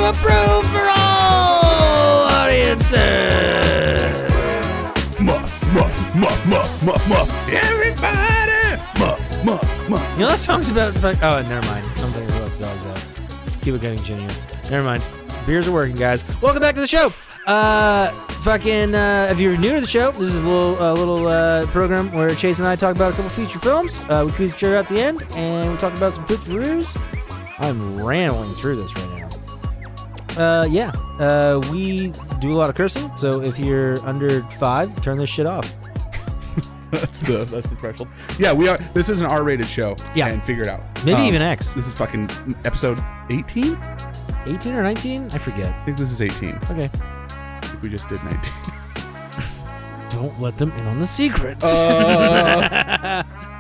approve for all audiences. Muff. Everybody. Muff. You know that song's about... Oh, never mind. I'm thinking about the dogs out. Keep it getting genuine. Never mind. Beers are working, guys. Welcome back to the show. If you're new to the show, this is a little program where Chase and I talk about a couple feature films. We quiz each other at the end, and we talk about some food for reviews. I'm rambling through this right now. We do a lot of cursing, so if you're under 5, turn this shit off. That's the threshold. Yeah, we are. This is an R-rated show. Yeah, and figure it out. Maybe even X. This is fucking episode 18. 18 or 19? I forget. I think this is 18. Okay. I think we just did 19. Don't let them in on the secrets.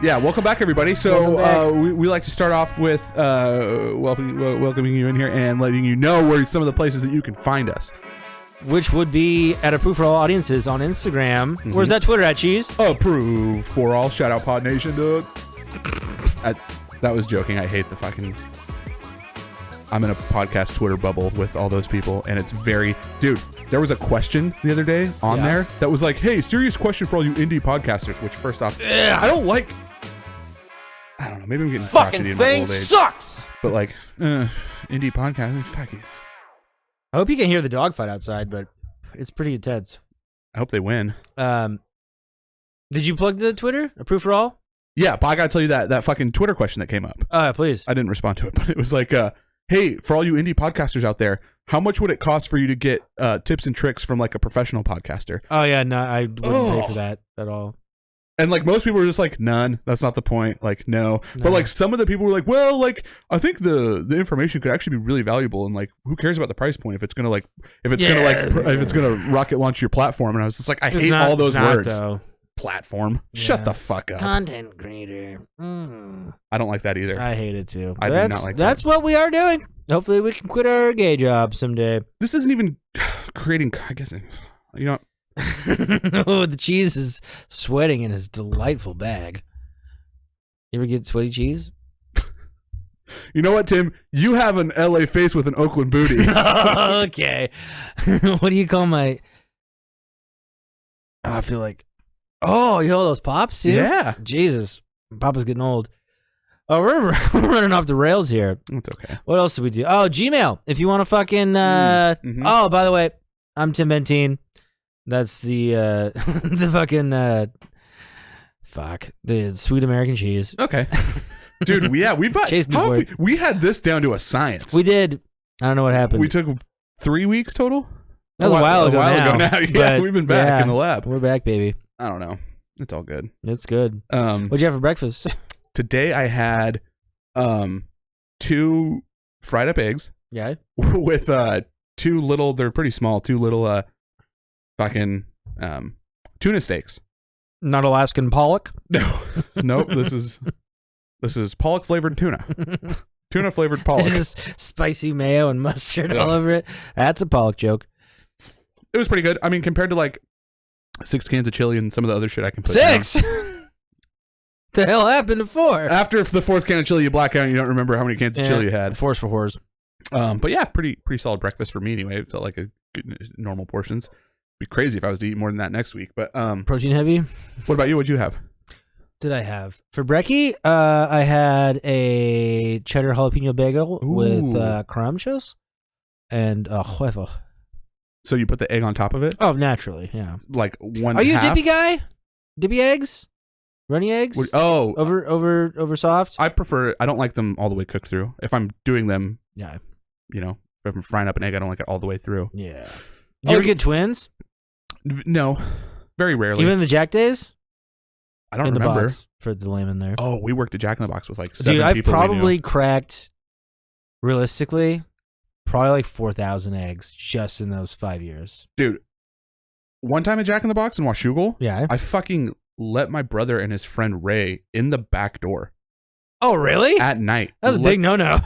Yeah, welcome back, everybody. So we like to start off with welcoming you in here and letting you know where some of the places that you can find us. Which would be at Approve for All Audiences on Instagram. Mm-hmm. Where's that Twitter at, Cheese? Approve for All. Shout out Pod Nation, dude. That was joking. I hate the fucking... I'm in a podcast Twitter bubble with all those people, and it's very... Dude, there was a question the other day on there that was like, hey, serious question for all you indie podcasters, which first off, I don't like... I don't know, maybe I'm getting crotchety in my old age. Sucks! But like, indie podcasting, fuck it. I hope you can hear the dogfight outside, but it's pretty intense. I hope they win. Did you plug the Twitter? Approve for All? Yeah, but I gotta tell you that fucking Twitter question that came up. Please. I didn't respond to it, but it was like, hey, for all you indie podcasters out there, how much would it cost for you to get tips and tricks from like a professional podcaster? Oh yeah, no, I wouldn't pay for that at all. And like most people were just like, none. That's not the point. Like, no. But like some of the people were like, well, like I think the information could actually be really valuable, and like who cares about the price point if it's gonna rocket launch your platform? And I was just like, I hate all those words. Though. Platform. Yeah. Shut the fuck up. Content creator. I don't like that either. I hate it too. I do not like that. That's what we are doing. Hopefully we can quit our gay job someday. This isn't even creating, I guess, you know. Oh, the cheese is sweating in his delightful bag. You ever get sweaty cheese? You know what, Tim? You have an LA face with an Oakland booty. Okay. What do you call my... I feel like... Oh, you know those pops, too? Yeah. Jesus. Papa's getting old. Oh, we're running off the rails here. It's okay. What else do we do? Oh, Gmail. If you want to fucking... Oh, by the way, I'm Tim Bentine. That's the the fucking the sweet American cheese. Okay, dude. We had this down to a science. We did. I don't know what happened. We took 3 weeks total. That was a while ago now. Yeah, we've been back in the lab. We're back, baby. I don't know. It's all good. It's good. What'd you have for breakfast? Today I had 2 fried up eggs. Yeah. With 2 little. They're pretty small. 2 little fucking tuna steaks. Not Alaskan pollock? No. Nope. This is pollock flavored tuna. Tuna flavored pollock. Just spicy mayo and mustard all over it. That's a pollock joke. It was pretty good. I mean, compared to like 6 cans of chili and some of the other shit I can put 6? The hell happened to 4? After the 4th can of chili, you black out and you don't remember how many cans of chili you had. 4's for whores. But yeah, pretty solid breakfast for me anyway. It felt like a good normal portions. Be crazy if I was to eat more than that next week, but protein heavy. What about you? What'd you have? Did I have for brekkie? I had a cheddar jalapeno bagel with crunches and a huevo. So you put the egg on top of it? Oh, naturally, yeah. Like one. Are you a dippy guy? Dippy eggs, runny eggs. Over soft. I prefer. I don't like them all the way cooked through. If I'm doing them, yeah. You know, if I'm frying up an egg, I don't like it all the way through. Yeah. You ever get twins? No, very rarely. Even in the Jack days? I don't remember. The box for the layman there. Oh, we worked at Jack in the Box with like 7 people. Dude, I've probably cracked, realistically, probably like 4,000 eggs just in those 5 years. Dude, one time at Jack in the Box in Washougal, yeah, I fucking let my brother and his friend Ray in the back door. Oh, really? At night. That was a big no-no.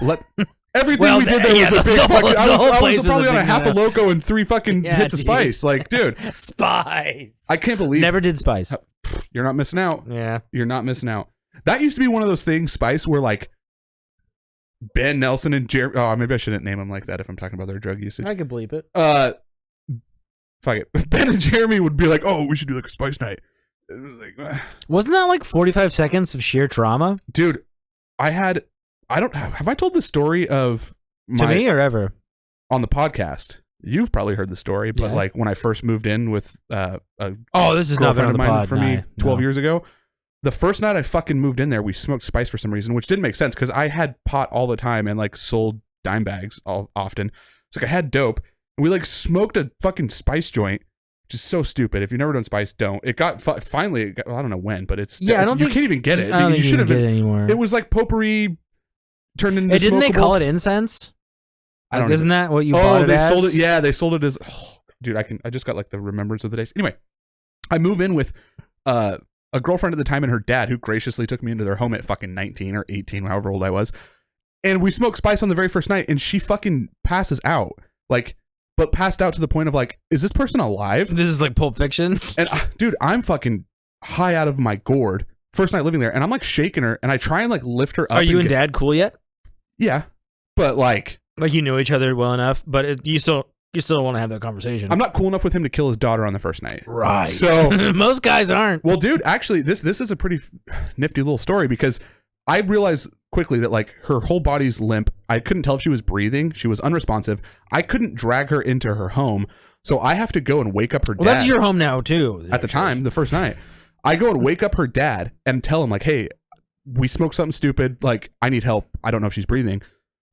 Everything we did there was a big fucking... I was probably on a half a Loco and 3 fucking hits of spice. Like, dude. Spice. I can't believe... Never did spice. You're not missing out. Yeah. You're not missing out. That used to be one of those things, spice, where like... Ben Nelson and Jeremy. Oh, maybe I shouldn't name them like that if I'm talking about their drug usage. I could bleep it. Fuck it. Ben and Jeremy would be like, "Oh, we should do like a spice night." Like, wasn't that like 45 seconds of sheer trauma? Dude, have I told the story of to me or ever on the podcast? You've probably heard the story, but like when I first moved in with this is not girlfriend of mine for me 12 years. years ago. The first night I fucking moved in there, we smoked spice for some reason, which didn't make sense because I had pot all the time and like sold dime bags often. So like I had dope. And we like smoked a fucking spice joint, which is so stupid. If you've never done spice, don't. It got finally. I don't know when, but it's I don't you think, can't even get it. I don't you should have get it anymore. It was like potpourri turned into. Didn't they smokable. call it incense? I don't. Isn't that what you bought it they as? sold it. Yeah, they sold it as. Oh, dude, I just got like the remembrance of the days. Anyway, I move in with a girlfriend at the time and her dad, who graciously took me into their home at fucking 19 or 18, however old I was. And we smoked spice on the very first night, and she fucking passes out. Like, but passed out to the point of like, is this person alive? This is like Pulp Fiction. And dude, I'm fucking high out of my gourd. First night living there, and I'm like shaking her, and I try and like lift her up. Are you and Dad cool yet? Yeah, but like you know each other well enough, but you still want to have that conversation. I'm not cool enough with him to kill his daughter on the first night. Right. So most guys aren't. Well, dude, actually, this is a pretty nifty little story because I realized quickly that like her whole body's limp. I couldn't tell if she was breathing. She was unresponsive. I couldn't drag her into her home, so I have to go and wake up her dad. Well, that's your home now too. At the time, the first night, I go and wake up her dad and tell him like, "Hey, we smoked something stupid. Like, I need help. I don't know if she's breathing."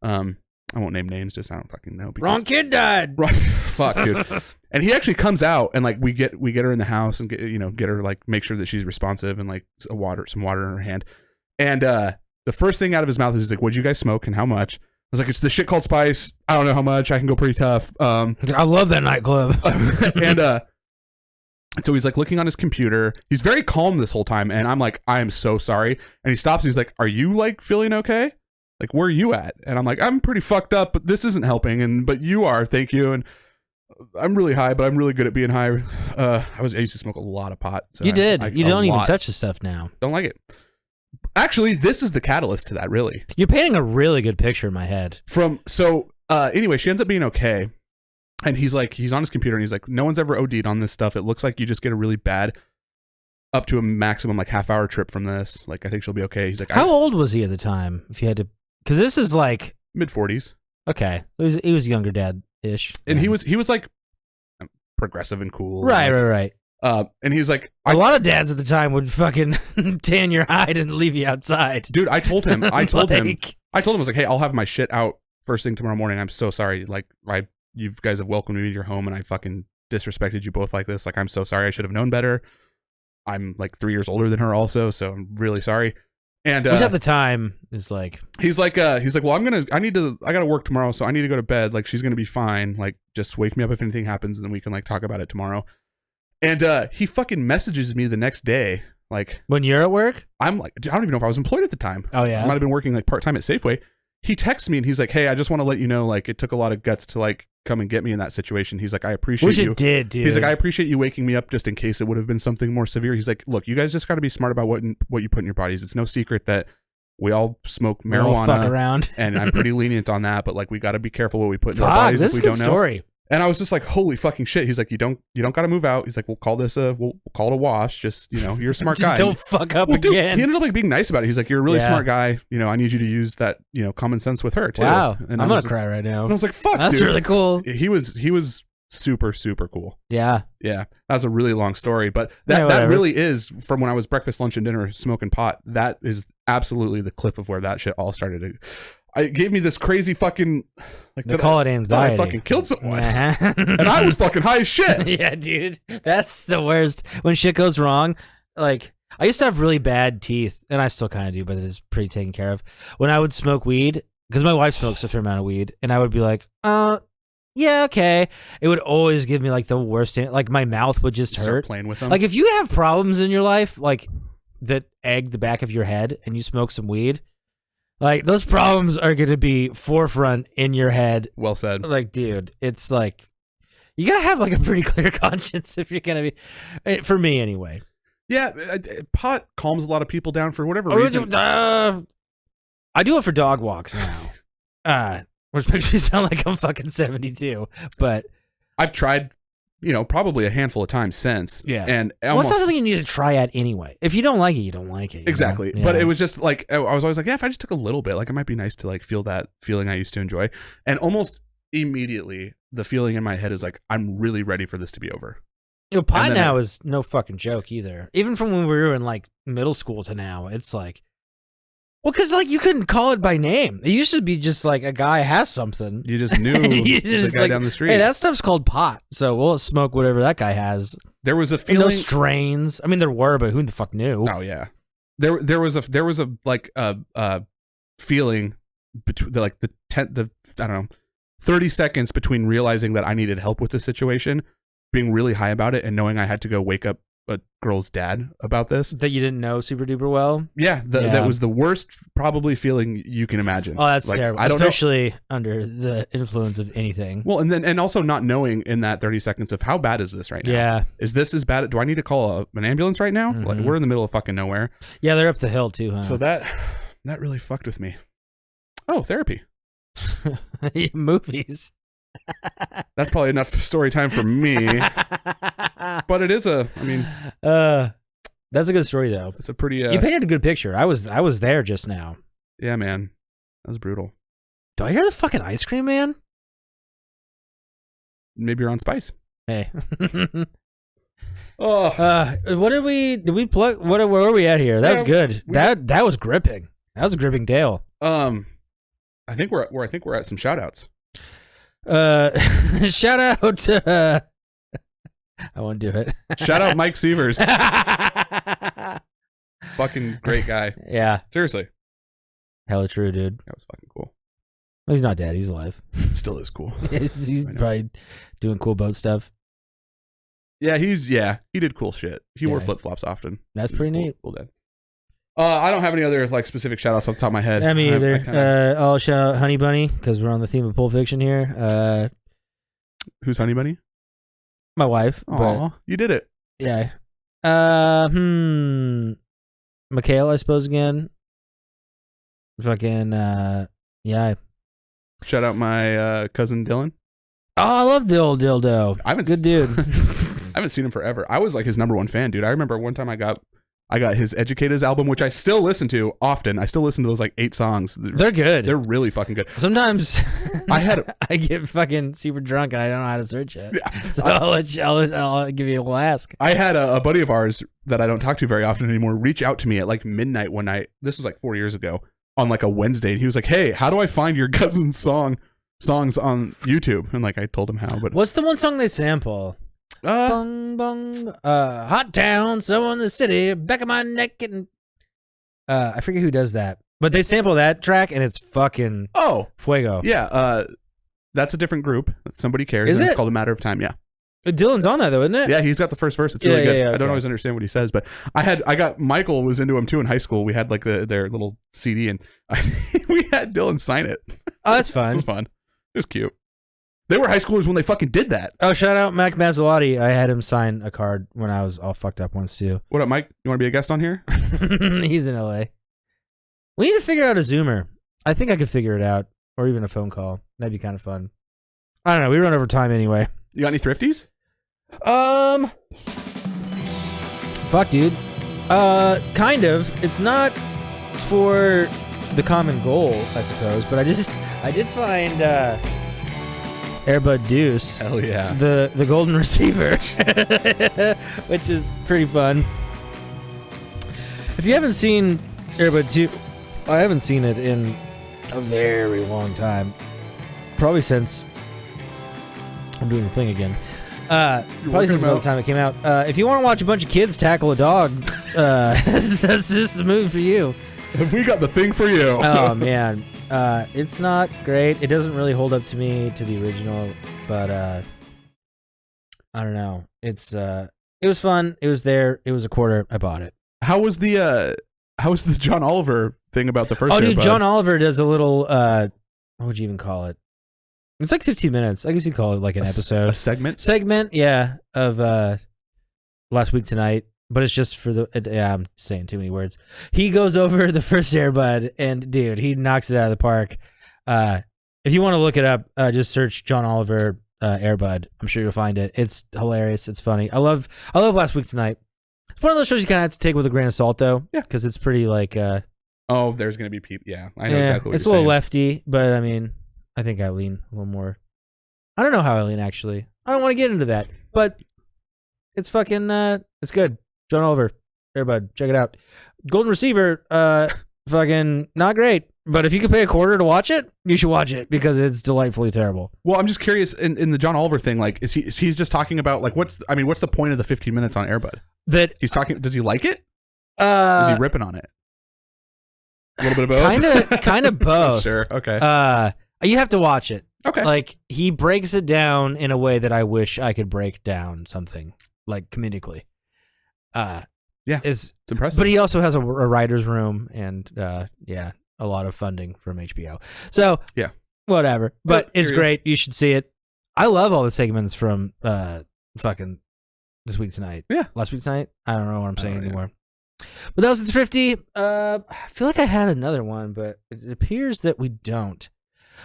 I won't name names. Just I don't fucking know. Wrong kid died. Right. Fuck, dude. And he actually comes out and like we get her in the house and get her like make sure that she's responsive and like some water in her hand. And the first thing out of his mouth is he's like, "What'd you guys smoke and how much?" I was like, "It's the shit called spice. I don't know how much. I can go pretty tough." I love that nightclub. And so he's like looking on his computer. He's very calm this whole time, and I'm like, "I am so sorry." And he stops. And he's like, "Are you like feeling okay? Like, where are you at?" And I'm like, "I'm pretty fucked up, but this isn't helping. But you are, thank you." And I'm really high, but I'm really good at being high. I used to smoke a lot of pot. So you did. You don't even touch the stuff now. Don't like it. Actually, this is the catalyst to that, really. You're painting a really good picture in my head. Anyway, she ends up being okay. And he's on his computer and he's like, "No one's ever OD'd on this stuff. It looks like you just get a really bad up to a maximum like half-hour trip from this. Like, I think she'll be okay." He's like, "How old was he at the time? If you had to, because this is like mid-40s. Okay, he was younger dad-ish, and he was like progressive and cool. Right. And he's like, a lot of dads at the time would fucking tan your hide and leave you outside. Dude, I told him, I was like, "Hey, I'll have my shit out first thing tomorrow morning. I'm so sorry. Like, you guys have welcomed me to your home and I fucking disrespected you both like this. Like, I'm so sorry. I should have known better. I'm like 3 years older than her also, so I'm really sorry." And which at the time is like, he's like, "Well, I gotta work tomorrow, so I need to go to bed. Like, she's gonna be fine. Like, just wake me up if anything happens, and then we can like talk about it tomorrow." And he fucking messages me the next day, like, when you're at work. I'm like, I don't even know if I was employed at the time. Oh yeah, I might have been working like part-time at Safeway. He texts me and he's like, "Hey, I just want to let you know, like, it took a lot of guts to like come and get me in that situation." He's like, "I appreciate you." Which it did, dude. He's like, "I appreciate you waking me up just in case it would have been something more severe." He's like, "Look, you guys just got to be smart about what you put in your bodies. It's no secret that we all smoke marijuana, fuck around, and I'm pretty lenient on that. But like, we got to be careful what we put in our bodies if we don't know." Story. And I was just like, "Holy fucking shit!" He's like, "You don't got to move out." He's like, "We'll call this we'll call it a wash. Just you're a smart guy. Don't fuck up Dude, again." he ended up like being nice about it. He's like, "You're a really smart guy. I need you to use that common sense with her too." Wow, and I'm gonna cry right now. And I was like, "Fuck, that's dude." really cool. He was super super cool. Yeah. That was a really long story, but that really is from when I was breakfast, lunch, and dinner smoking pot. That is absolutely the cliff of where that shit all started. It gave me this crazy fucking like they call it anxiety. I fucking killed someone, Uh-huh. and I was fucking high as shit. Yeah, dude, that's the worst. When shit goes wrong, like I used to have really bad teeth, and I still kind of do, but it is pretty taken care of. When I would smoke weed, because my wife smokes a fair amount of weed, and I would be like, yeah, okay. It would always give me like the worst. Like my mouth would just hurt. Start playing with them. Like if you have problems in your life, like that egg the back of your head, and you smoke some weed. Like, those problems are going to be forefront in your head. Well said. Like, dude, it's like, you got to have, like, a pretty clear conscience if you're going to be, for me anyway. Yeah, pot calms a lot of people down for whatever reason. I do it for dog walks now. Which makes me sound like I'm fucking 72. But I've tried, probably a handful of times since. Yeah. And it's not something you need to try at anyway. If you don't like it, you don't like it. Exactly. Yeah. But it was just like, I was always like, yeah, if I just took a little bit, like it might be nice to like feel that feeling I used to enjoy. And almost immediately the feeling in my head is like, I'm really ready for this to be over. Pot now is no fucking joke either. Even from when we were in like middle school to now, it's like, well, because like you couldn't call it by name. It used to be just like a guy has something. You just knew the guy down the street. Hey, that stuff's called pot, so we'll smoke whatever that guy has. There was a feeling. No strains. I mean, there were, but who the fuck knew? Oh yeah, there was a like feeling between the I don't know 30 seconds between realizing that I needed help with the situation, being really high about it, and knowing I had to go wake up a girl's dad about this that you didn't know super duper well. Yeah, that was the worst probably feeling you can imagine. Oh, that's like, terrible. I don't especially under the influence of anything. Well, and also not knowing in that 30 seconds of how bad is this right now? Yeah, is this as bad? Do I need to call an ambulance right now? Like we're in the middle of fucking nowhere. Yeah, they're up the hill too, huh? So that really fucked with me. Oh, therapy. Movies. That's probably enough story time for me. But it is that's a good story though. It's a pretty you painted a good picture. I was there just now. Yeah, man. That was brutal. Do I hear the fucking ice cream man? Maybe you're on spice. Hey. What did we plug? Where were we at here? That was good. That was gripping. That was a gripping tale. I think we're at some shout outs. Shout out to I won't do it. Shout out Mike Sievers. Fucking great guy. Yeah. Seriously. Hella true, dude. That was fucking cool. Well, he's not dead. He's alive. Still is cool. he's probably doing cool boat stuff. Yeah, he did cool shit. He wore flip-flops often. That's pretty neat. Cool dad. I don't have any other like specific shout outs off the top of my head. Yeah, me either. I'll shout out Honey Bunny because we're on the theme of Pulp Fiction here. Who's Honey Bunny? My wife. Oh, you did it. Yeah. Mikhail, I suppose again. Fucking yeah. Shout out my cousin Dylan. Oh, I love the old dildo. Good dude. I haven't seen him forever. I was like his number one fan, dude. I remember one time I got his Educators album, which I still listen to often. I still listen to those like 8 songs. They're good. They're really fucking good. Sometimes I get fucking super drunk and I don't know how to search it. Yeah. So I'll give you a little ask. I had a buddy of ours that I don't talk to very often anymore reach out to me at like midnight one night. This was like 4 years ago on like a Wednesday. And he was like, "Hey, how do I find your cousin's songs on YouTube?" And like I told him how. But what's the one song they sample? Bung bung, hot town, someone in the city, back of my neck, and I forget who does that, but they sample that track and it's fucking fuego. Yeah, that's a different group. Somebody Cares. Is it? It's called A Matter of Time. Yeah, Dylan's on that though, isn't it? Yeah, he's got the first verse. It's really good. Yeah, I don't always understand what he says, but Michael was into him too in high school. We had like their little CD, and we had Dylan sign it. Oh, that's fun. It was fun. It was cute. They were high schoolers when they fucking did that. Oh, shout out Mac Mazzotti. I had him sign a card when I was all fucked up once too. What up, Mike? You want to be a guest on here? He's in LA. We need to figure out a Zoomer. I think I could figure it out, or even a phone call. That'd be kind of fun. I don't know. We run over time anyway. You got any thrifties? Fuck, dude. Kind of. It's not for the common goal, I suppose, but I did find Airbud Deuce. Hell yeah. The golden receiver, which is pretty fun. If you haven't seen Airbud 2, I haven't seen it in a very long time. Probably since I'm doing the thing again. Probably since the time it came out. If you want to watch a bunch of kids tackle a dog, that's just the movie for you. We got the thing for you. Oh man. It's not great. It doesn't really hold up to me to the original, but I don't know. It was fun. It was there. It was a quarter. I bought it. How was the John Oliver thing about the first? Oh, dude, John Oliver does a little what would you even call it? It's like 15 minutes. I guess you'd call it like an episode. A segment? Segment, yeah, of Last Week Tonight. But it's just for the... Yeah, I'm saying too many words. He goes over the first Airbud, and dude, he knocks it out of the park. If you want to look it up, just search John Oliver Airbud. I'm sure you'll find it. It's hilarious. It's funny. I love Last Week Tonight. It's one of those shows you kind of have to take with a grain of salt, though. Yeah, because it's pretty like. Oh, there's gonna be people. Yeah, I know exactly what it's you're a little saying. lefty, but I mean, I think I lean a little more. I don't know how I lean actually. I don't want to get into that, but it's fucking. It's good. John Oliver Airbud. Check it out. Golden Receiver. Fucking not great. But if you could pay $0.25 to watch it, you should watch it because it's delightfully terrible. Well, I'm just curious in the John Oliver thing, like, is he's just talking about like what's the point of the 15 minutes on Airbud? That he's talking. Does he like it? Is he ripping on it? A little bit of both. Kind of both. Sure. Okay. You have to watch it. Okay. Like he breaks it down in a way that I wish I could break down something like comedically. Yeah, it's impressive. But he also has a writer's room and a lot of funding from HBO. So yeah, whatever. But it's great. You should see it. I love all the segments from fucking This Week Tonight. Yeah, Last Week Tonight. I don't know what I'm saying anymore. But that was the Thrifty. I feel like I had another one, but it appears that we don't.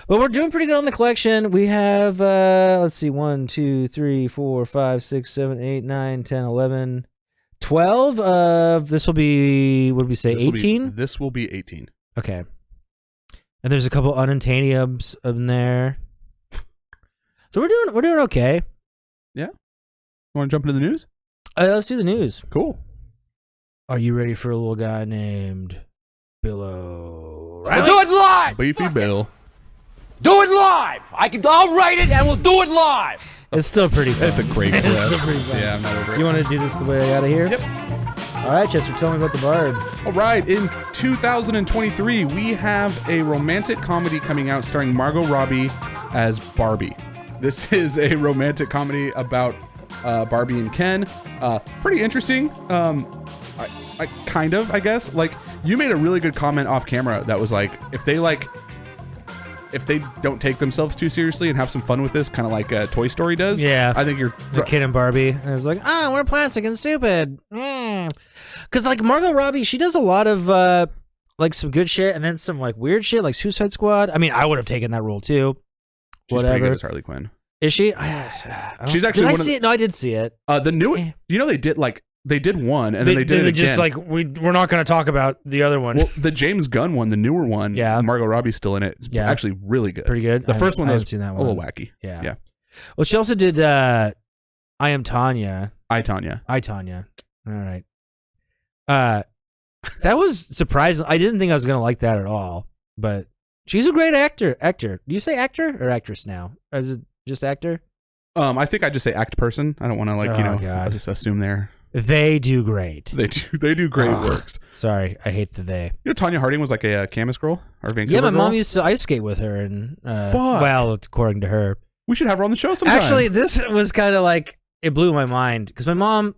But we're doing pretty good on the collection. We have let's see, 1, 2, 3, 4, 5, 6, 7, 8, 9, 10, 11, 12 of this will be, what did we say, 18? This will be 18. Okay. And there's a couple unintaniums in there. So we're doing okay. Yeah. Want to jump into the news? Let's do the news. Cool. Are you ready for a little guy named Bill O'Reilly? We'll do it live. Beefy Bill. Do it live. I'll write it and we'll do it live. It's still pretty fun. It's a great clip. It's still pretty fun. Yeah, I'm not over it. You want to do this the way I got it here? Yep. All right, Chester, tell me about the Barb. All right, in 2023, we have a romantic comedy coming out starring Margot Robbie as Barbie. This is a romantic comedy about Barbie and Ken. Pretty interesting. I guess. Like, you made a really good comment off camera that was like, if they don't take themselves too seriously and have some fun with this, kind of like Toy Story does. Yeah. I think you're... The kid and Barbie. And it was like, we're plastic and stupid. Because, like, Margot Robbie, she does a lot of, like, some good shit and then some, like, weird shit, like Suicide Squad. I mean, I would have taken that role, too. She's pretty good as Harley Quinn. Is she? She's actually Did I see it? No, I did see it. The new... You know, they did one, and then they did it again. Just like, we're not going to talk about the other one. Well, the James Gunn one, the newer one, yeah. Margot Robbie's still in it. It's actually really good. Pretty good. The first one was seen that a one. little wacky. Yeah. Well, she also did I Am Tanya. I, Tanya. All right. That was surprising. I didn't think I was going to like that at all, but she's a great actor. Do you say actor or actress now? Or is it just actor? I think I just say act person. I don't want to I just assume they're... They do great. They do great works. Sorry, I hate the they. You know, Tanya Harding was like a Camus girl or Vancouver Yeah, my girl? mom used to ice skate with her, and well, according to her, we should have her on the show sometime. Actually, this was kind of like it blew my mind because my mom,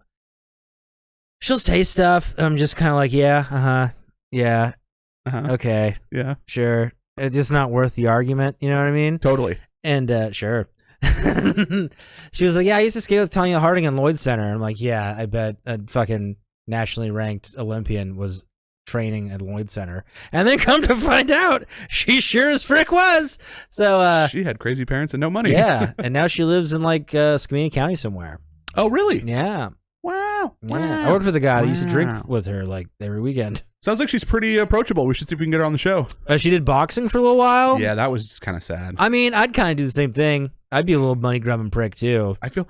she'll say stuff, and I'm just kind of like, okay, yeah, sure. It's just not worth the argument. You know what I mean? Totally. And sure. She was like, yeah, I used to skate with Tanya Harding in Lloyd Center. I'm like, yeah, I bet a fucking nationally ranked Olympian was training at Lloyd Center. And then come to find out, she sure as frick was. So she had crazy parents and no money. Yeah, and now she lives in like Skamania County somewhere. Oh, really? Yeah. Wow. Yeah. I worked with a guy that used to drink with her like every weekend. Sounds like she's pretty approachable. We should see if we can get her on the show. She did boxing for a little while. Yeah, that was just kind of sad. I mean, I'd kind of do the same thing. I'd be a little money grubbing prick too. I feel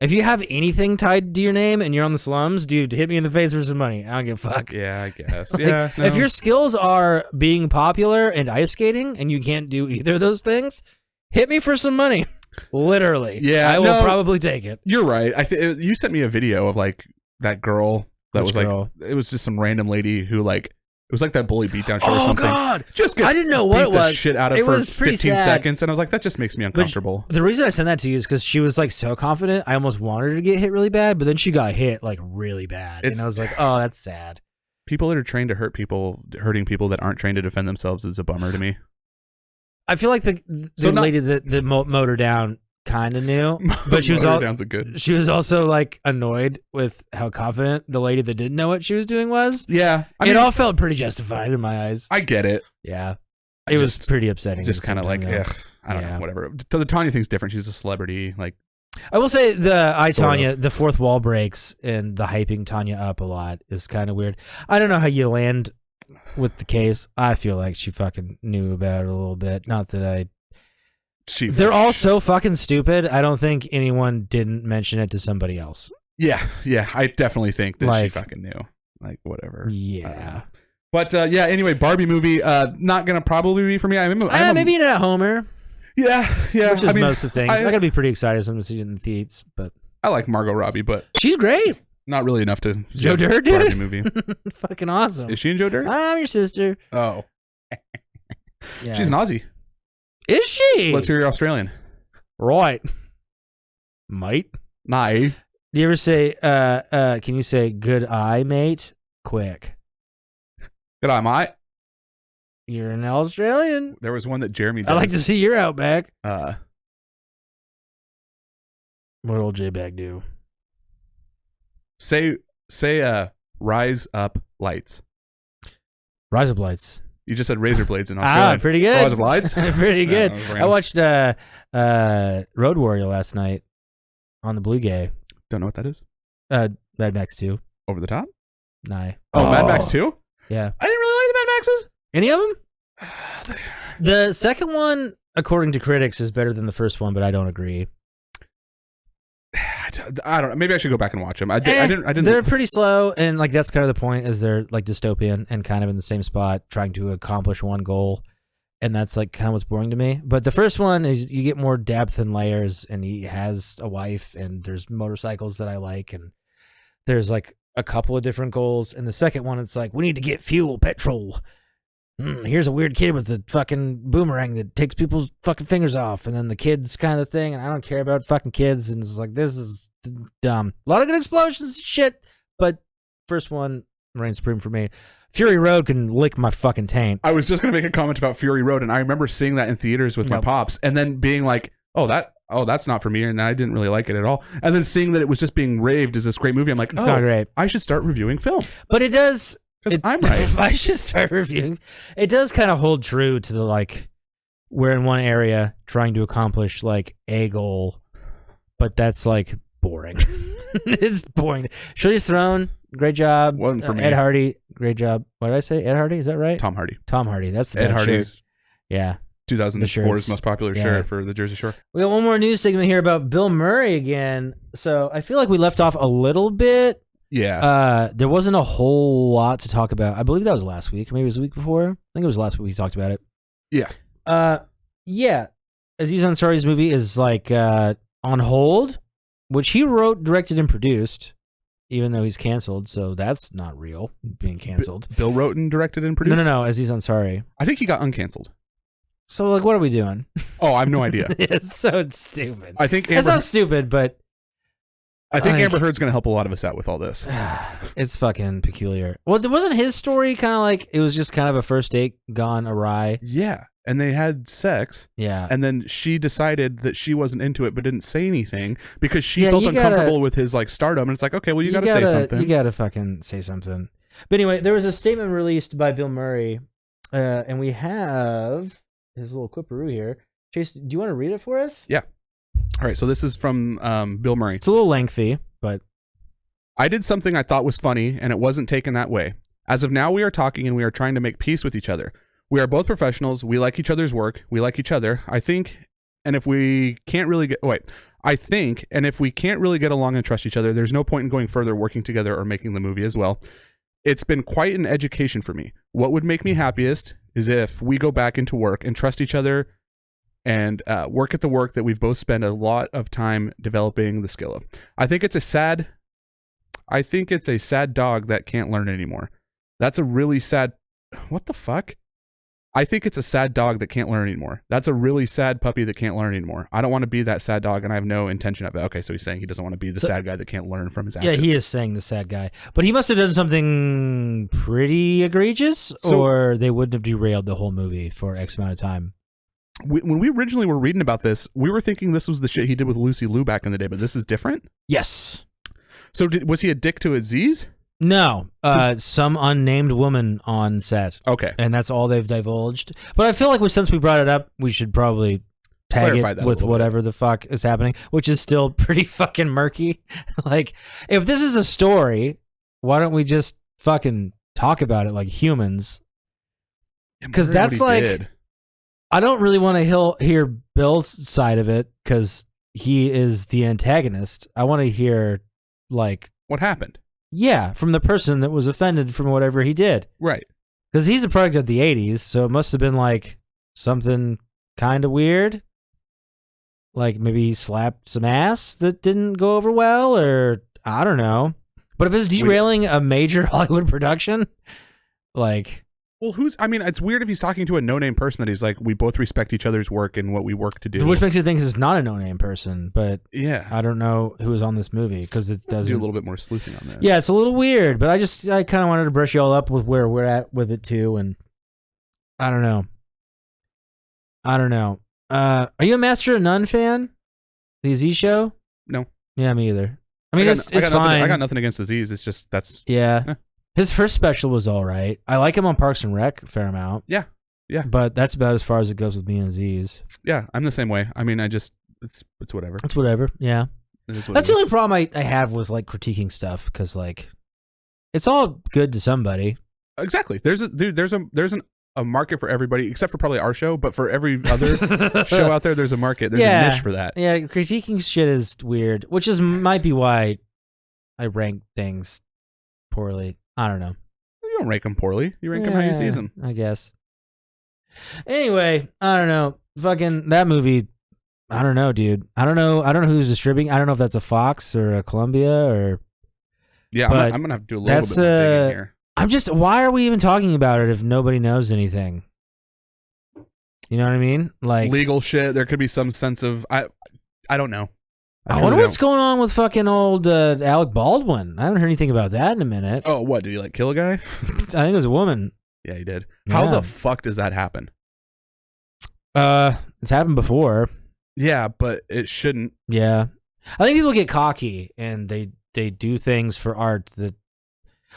if you have anything tied to your name and you're on the slums, dude, hit me in the face for some money. I don't give a fuck. Yeah, I guess. Like, yeah. No. If your skills are being popular and ice skating and you can't do either of those things, hit me for some money. Literally. Yeah, I will probably take it. You're right. You sent me a video of like that girl that Which was girl? Like it was just some random lady who like it was like that bully beatdown show or Oh something. God! Just gets I didn't know what beat it was. The shit out of It for was pretty 15 sad. seconds, and I was like, that just makes me uncomfortable. The reason I sent that to you is because she was like so confident. I almost wanted her to get hit really bad, but then she got hit like really bad, and I was like, oh, that's sad. People that are trained to hurt people, hurting people that aren't trained to defend themselves is a bummer to me. I feel like the lady that mowed her down kind of knew, but she was she was also like annoyed with how confident the lady that didn't know what she was doing was. Yeah, it all felt pretty justified in my eyes. I get it. Yeah, It was pretty upsetting. Just kind of like, ugh, I don't know, whatever. The Tanya thing's different. She's a celebrity. Like, I will say the Tanya, the fourth wall breaks and the hyping Tanya up a lot is kind of weird. I don't know how you land with the case. I feel like she fucking knew about it a little bit. Not that they're all so fucking stupid. I don't think anyone didn't mention it to somebody else. Yeah. I definitely think that she fucking knew. Like, whatever. Yeah. But anyway, Barbie movie, not gonna probably be for me. Maybe not a homer. Yeah. Which is most of the things. I gotta be pretty excited to see it in the theats, but I like Margot Robbie, but she's great. Not really enough to Joe Dirt, dude. Barbie movie. Fucking awesome. Is she in Joe Dirt? I'm your sister. Oh, yeah. She's an Aussie. Is she? Let's hear your Australian. Right, mate. Nye. Do you ever say? Can you say "good eye, mate"? Quick. Good eye, mate. You're an Australian. There was one that Jeremy does. I like to see your outback. What old J-Bag do? Say, rise up lights. Rise up lights. You just said razor blades in Australia. Pretty good. Rise up lights? Pretty good. I watched Road Warrior last night on the Blue Gay. Don't know what that is. Mad Max 2. Over the Top? Nah. Oh, Mad Max 2? Yeah. I didn't really like the Mad Maxes. Any of them? The second one, according to critics, is better than the first one, but I don't agree. I don't know. Maybe I should go back and watch them. I didn't. They're pretty slow, and like that's kind of the point. Is they're like dystopian and kind of in the same spot, trying to accomplish one goal, and that's like kind of what's boring to me. But the first one is you get more depth and layers, and he has a wife, and there's motorcycles that I like, and there's like a couple of different goals. And the second one, it's like we need to get fuel, petrol. Here's a weird kid with a fucking boomerang that takes people's fucking fingers off, and then the kids kind of thing, and I don't care about fucking kids, and it's like, this is dumb. A lot of good explosions and shit, but first one reigns supreme for me. Fury Road can lick my fucking taint. I was just going to make a comment about Fury Road, and I remember seeing that in theaters with my pops, and then being like, that's not for me, and I didn't really like it at all. And then seeing that it was just being raved as this great movie, I'm like, it's not great. I should start reviewing film. But it does... I'm right. I should start reviewing. It does kind of hold true to the like we're in one area trying to accomplish like a goal, but that's like boring. It's boring. Shirley's Throne, great job. Wasn't for me. Ed Hardy, great job. What did I say? Ed Hardy, is that right? Tom Hardy. Tom Hardy. That's the Ed Hardy's shirt. Yeah. 2004's most popular shirt for the Jersey Shore. We got one more news segment here about Bill Murray again. So I feel like we left off a little bit. Yeah. There wasn't a whole lot to talk about. I believe that was last week. Maybe it was the week before. I think it was last week we talked about it. Yeah. Yeah. Aziz Ansari's movie is like on hold, which he wrote, directed, and produced, even though he's canceled. So that's not real, being canceled. Bill wrote and directed and produced? No. Aziz Ansari. I think he got uncanceled. So like, what are we doing? Oh, I have no idea. It's so stupid. I think it's not stupid, but I think Amber Heard's going to help a lot of us out with all this. It's fucking peculiar. Well, wasn't his story kind of like, it was just kind of a first date gone awry? Yeah. And they had sex. Yeah. And then she decided that she wasn't into it, but didn't say anything because she felt uncomfortable with his like stardom. And it's like, okay, well, you got to say something. You got to fucking say something. But anyway, there was a statement released by Bill Murray, and we have his little quipperoo here. Chase, do you want to read it for us? Yeah. All right, so this is from Bill Murray. It's a little lengthy, but... I did something I thought was funny, and it wasn't taken that way. As of now, we are talking, and we are trying to make peace with each other. We are both professionals. We like each other's work. We like each other. I think, and if we can't really get... if we can't really get along and trust each other, there's no point in going further, working together, or making the movie as well. It's been quite an education for me. What would make me happiest is if we go back into work and trust each other and work at the work that we've both spent a lot of time developing the skill of. I think it's a sad dog that can't learn anymore. That's a really sad... What the fuck? I think it's a sad dog that can't learn anymore. That's a really sad puppy that can't learn anymore. I don't want to be that sad dog, and I have no intention of it. Okay, so he's saying he doesn't want to be the sad guy that can't learn from his actions. Yeah, he is saying the sad guy. But he must have done something pretty egregious, or they wouldn't have derailed the whole movie for X amount of time. When we originally were reading about this, we were thinking this was the shit he did with Lucy Liu back in the day, but this is different? Yes. So was he a dick to Aziz? No, some unnamed woman on set. Okay. And that's all they've divulged. But I feel like since we brought it up, we should probably tag Clarify it that a with little whatever the fuck is happening, which is still pretty fucking murky. Like, if this is a story, why don't we just fucking talk about it like humans? Because that's like, I don't really want to hear Bill's side of it because he is the antagonist. I want to hear, like, what happened? Yeah, from the person that was offended from whatever he did. Right. Because he's a product of the 80s, so it must have been like something kind of weird. Like maybe he slapped some ass that didn't go over well, or I don't know. But if it's derailing a major Hollywood production, like... Well, it's weird if he's talking to a no-name person that he's like, we both respect each other's work and what we work to do. Which makes you think it's not a no-name person, but yeah, I don't know who was on this movie because it doesn't... Do a little bit more sleuthing on that. Yeah, it's a little weird, but I kind of wanted to brush you all up with where we're at with it too, and I don't know. Are you a Master of None fan? The Z show? No. Yeah, me either. I mean, it's fine. I got nothing against Aziz. It's just that's... Yeah. His first special was all right. I like him on Parks and Rec a fair amount. Yeah. Yeah. But that's about as far as it goes with me and Aziz. Yeah, I'm the same way. I mean, it's whatever. It's whatever. Yeah. That's the only problem I have with like critiquing stuff because like it's all good to somebody. Exactly. There's a market for everybody except for probably our show, but for every other show out there, there's a market. There's a niche for that. Yeah, critiquing shit is weird, which might be why I rank things poorly. I don't know. You don't rank them poorly. You rank them how you see them. I guess. Anyway, I don't know. Fucking that movie. I don't know, dude. I don't know who's distributing. I don't know if that's a Fox or a Columbia or. Yeah, I'm gonna have to do a little bit more digging here. Why are we even talking about it if nobody knows anything? You know what I mean? Like legal shit. There could be some sense of I don't know. I wonder what's going on with fucking old Alec Baldwin. I haven't heard anything about that in a minute. Oh, what? Did he like kill a guy? I think it was a woman. Yeah, he did. Yeah. How the fuck does that happen? It's happened before. Yeah, but it shouldn't. Yeah. I think people get cocky and they do things for art that...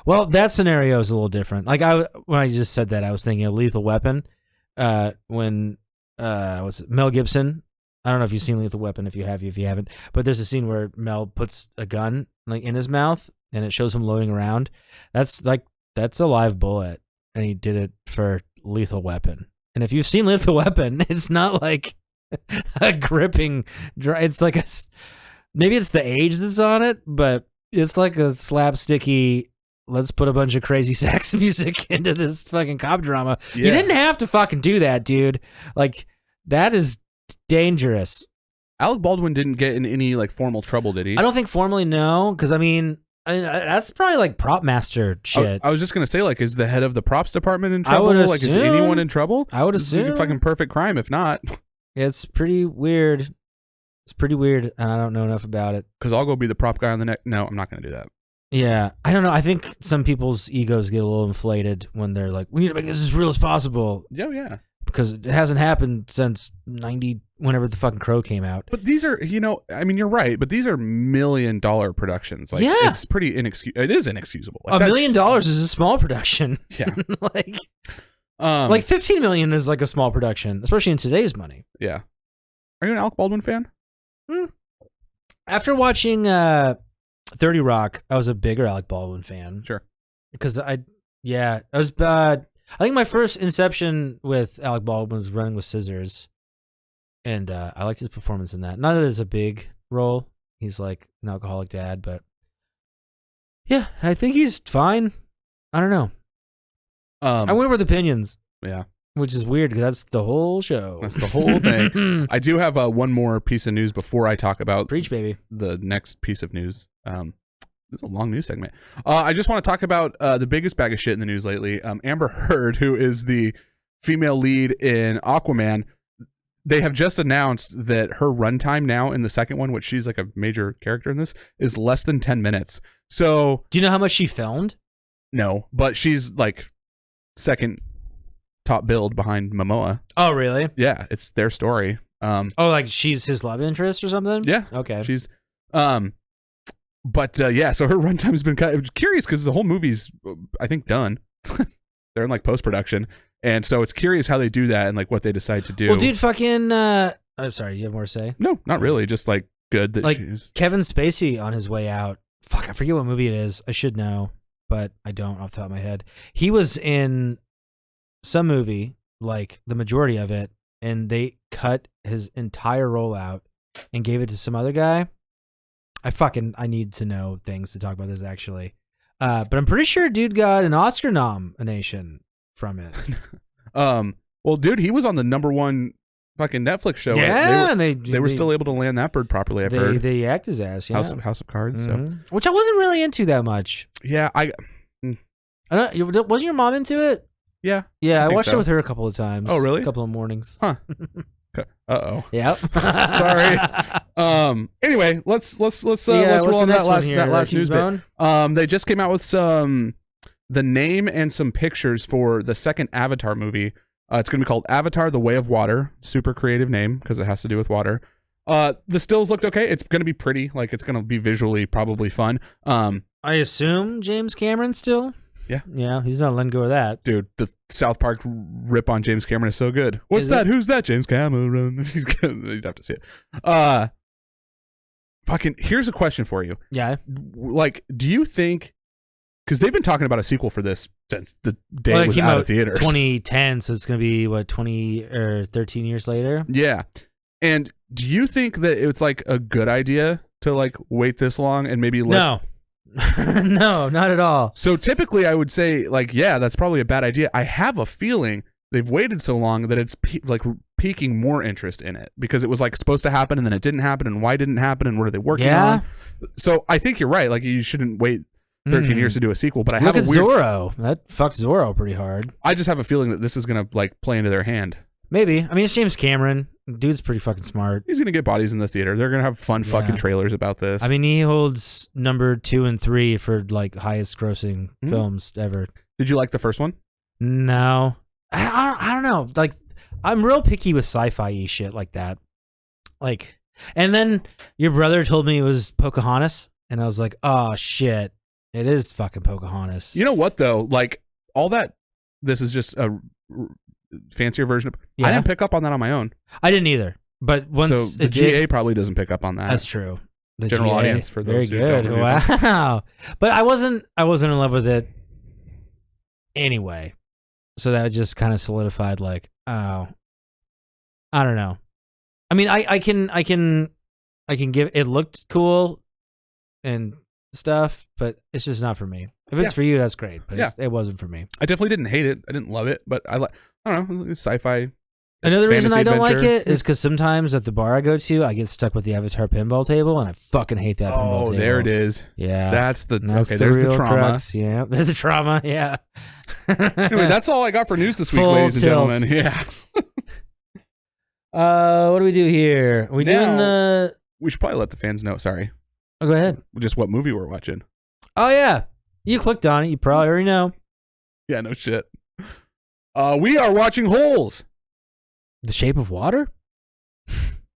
Well, that scenario is a little different. Like when I just said that, I was thinking of Lethal Weapon. When was it Mel Gibson? I don't know if you've seen Lethal Weapon. If you haven't, but there's a scene where Mel puts a gun like in his mouth and it shows him loading around. That's a live bullet, and he did it for Lethal Weapon. And if you've seen Lethal Weapon, it's not like a gripping. It's like maybe it's the age that's on it, but it's like a slapsticky. Let's put a bunch of crazy sax music into this fucking cop drama. Yeah. You didn't have to fucking do that, dude. Like that is dangerous. Alec Baldwin didn't get in any like formal trouble, did he? I don't think formally, no, because I mean that's probably like prop master shit. I was just gonna say, like, is the head of the props department in trouble? Like, is anyone in trouble? I would assume. This is a fucking perfect crime. If not, it's pretty weird. It's pretty weird, and I don't know enough about it. Because I'll go be the prop guy on the next. No, I'm not gonna do that. Yeah, I don't know. I think some people's egos get a little inflated when they're like, "We need to make this as real as possible." Oh yeah. Because it hasn't happened since 90, whenever the fucking Crow came out. But these are, I mean, you're right, but these are $1 million productions. Like, yeah. It's pretty inexcusable. It is inexcusable. Like, $1 million is a small production. Yeah. like 15 million is like a small production, especially in today's money. Yeah. Are you an Alec Baldwin fan? After watching 30 Rock, I was a bigger Alec Baldwin fan. Sure. Because I was I think my first inception with Alec Baldwin was Running with Scissors, and I liked his performance in that. Not that it's a big role; he's like an alcoholic dad, but yeah, I think he's fine. I don't know. I went with opinions. Yeah, which is weird because that's the whole show. That's the whole thing. I do have one more piece of news before I talk about Preach, baby. The next piece of news. This is a long news segment. I just want to talk about the biggest bag of shit in the news lately. Amber Heard, who is the female lead in Aquaman, they have just announced that her runtime now in the second one, which she's like a major character in this, is less than 10 minutes. So, do you know how much she filmed? No, but she's like second top billed behind Momoa. Oh, really? Yeah, it's their story. Like she's his love interest or something? Yeah. Okay. She's But yeah, so her runtime has been kind of curious because the whole movie's, I think, done. They're in like post production, and so it's curious how they do that and like what they decide to do. Well, dude, fucking. I'm sorry. You have more to say? No, not really. Just like good that like she's Kevin Spacey on his way out. Fuck, I forget what movie it is. I should know, but I don't off the top of my head. He was in some movie, like the majority of it, and they cut his entire role out and gave it to some other guy. I need to know things to talk about this actually. But I'm pretty sure dude got an Oscar nomination from it. Well, dude, he was on the #1 fucking Netflix show. Yeah, they were still able to land that bird properly. I've heard. They act his ass. Yeah. House of Cards. So, which I wasn't really into that much. yeah, I don't. Wasn't your mom into it? Yeah. Yeah, I watched it with her a couple of times. Oh, really? A couple of mornings. Huh. Uh-oh. Yep. Sorry. Anyway, let's roll on that last news bit. They just came out with the name and some pictures for the second Avatar movie. It's going to be called Avatar: The Way of Water. Super creative name because it has to do with water. The stills looked okay. It's going to be pretty. Like it's going to be visually probably fun. I assume James Cameron still. Yeah. Yeah, he's not letting go of that. Dude, the South Park rip on James Cameron is so good. What's that? Who's that? James Cameron. You'd have to see it. Fucking, here's a question for you. Yeah. Like, do you think, because they've been talking about a sequel for this since the day it was out of theaters. 2010, so it's going to be, what, 20 or 13 years later? Yeah. And do you think that it's like a good idea to like wait this long and maybe let... No. No, not at all. So typically I would say like, yeah, that's probably a bad idea. I have a feeling they've waited so long that it's piquing more interest in it because it was like supposed to happen and then it didn't happen and why didn't happen and what are they working on? So I think you're right. Like you shouldn't wait 13 years to do a sequel, but I have a weird... Zorro. That fucks Zorro pretty hard. I just have a feeling that this is going to like play into their hand. Maybe. I mean, it's James Cameron. Dude's pretty fucking smart. He's going to get bodies in the theater. They're going to have fun fucking trailers about this. I mean, he holds number 2 and 3 for like highest grossing films ever. Did you like the first one? No. I don't know. Like, I'm real picky with sci-fi shit like that. Like, and then your brother told me it was Pocahontas, and I was like, oh shit, it is fucking Pocahontas. You know what though? Like all that. This is just a fancier version of. Yeah. I didn't pick up on that on my own. I didn't either. But once so the GA probably doesn't pick up on that. That's true. The general GA, audience for those very good. Wow. But I wasn't in love with it anyway. So that just kind of solidified like, oh, I don't know. I mean, I can give it looked cool and stuff, but it's just not for me. If it's for you, that's great. But it wasn't for me. I definitely didn't hate it. I didn't love it, but I don't know, sci-fi. Another reason I don't like it is because sometimes at the bar I go to, I get stuck with the Avatar pinball table, and I fucking hate that pinball table. Oh, there it is. Yeah. That's the there's the trauma. Crux. Yeah, there's the trauma. Yeah. Anyway, that's all I got for news this week, ladies and gentlemen. Yeah. What do we do here? Are we doing the... We should probably let the fans know. Sorry. Oh, go ahead. Just what movie we're watching. Oh, yeah. You clicked on it. You probably already know. Yeah, no shit. We are watching Holes. The Shape of Water?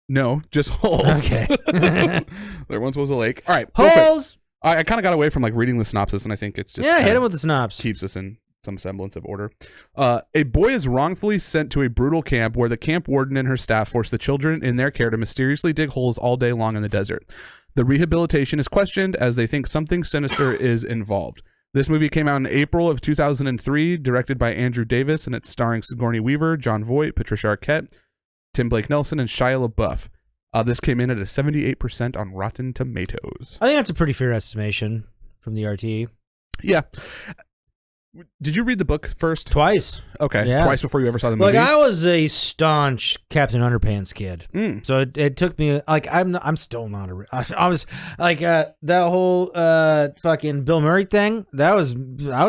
No, just Holes. Okay. There once was a lake. All right. Holes! I kind of got away from like reading the synopsis, and I think it's just... Yeah, hit him with the synopsis. Keeps us in some semblance of order. A boy is wrongfully sent to a brutal camp where the camp warden and her staff force the children in their care to mysteriously dig holes all day long in the desert. The rehabilitation is questioned as they think something sinister is involved. This movie came out in April of 2003, directed by Andrew Davis, and it's starring Sigourney Weaver, Jon Voight, Patricia Arquette, Tim Blake Nelson, and Shia LaBeouf. This came in at a 78% on Rotten Tomatoes. I think that's a pretty fair estimation from the RT. Yeah. Did you read the book first? Twice. Okay. Yeah. Twice before you ever saw the movie? Like, I was a staunch Captain Underpants kid. So it took me, like, I'm still not I was, like, that whole fucking Bill Murray thing, I was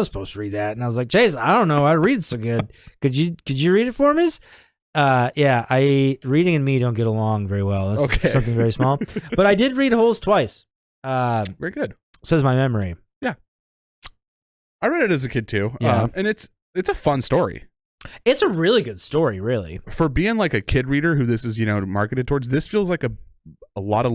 supposed to read that. And I was like, Chase, I don't know. I read so good. Could you read it for me? Yeah, reading and me don't get along very well. That's something very small. But I did read Holes twice. Very good. Says my memory. I read it as a kid too, and it's a fun story. It's a really good story, really. For being like a kid reader who this is, marketed towards, this feels like a lot of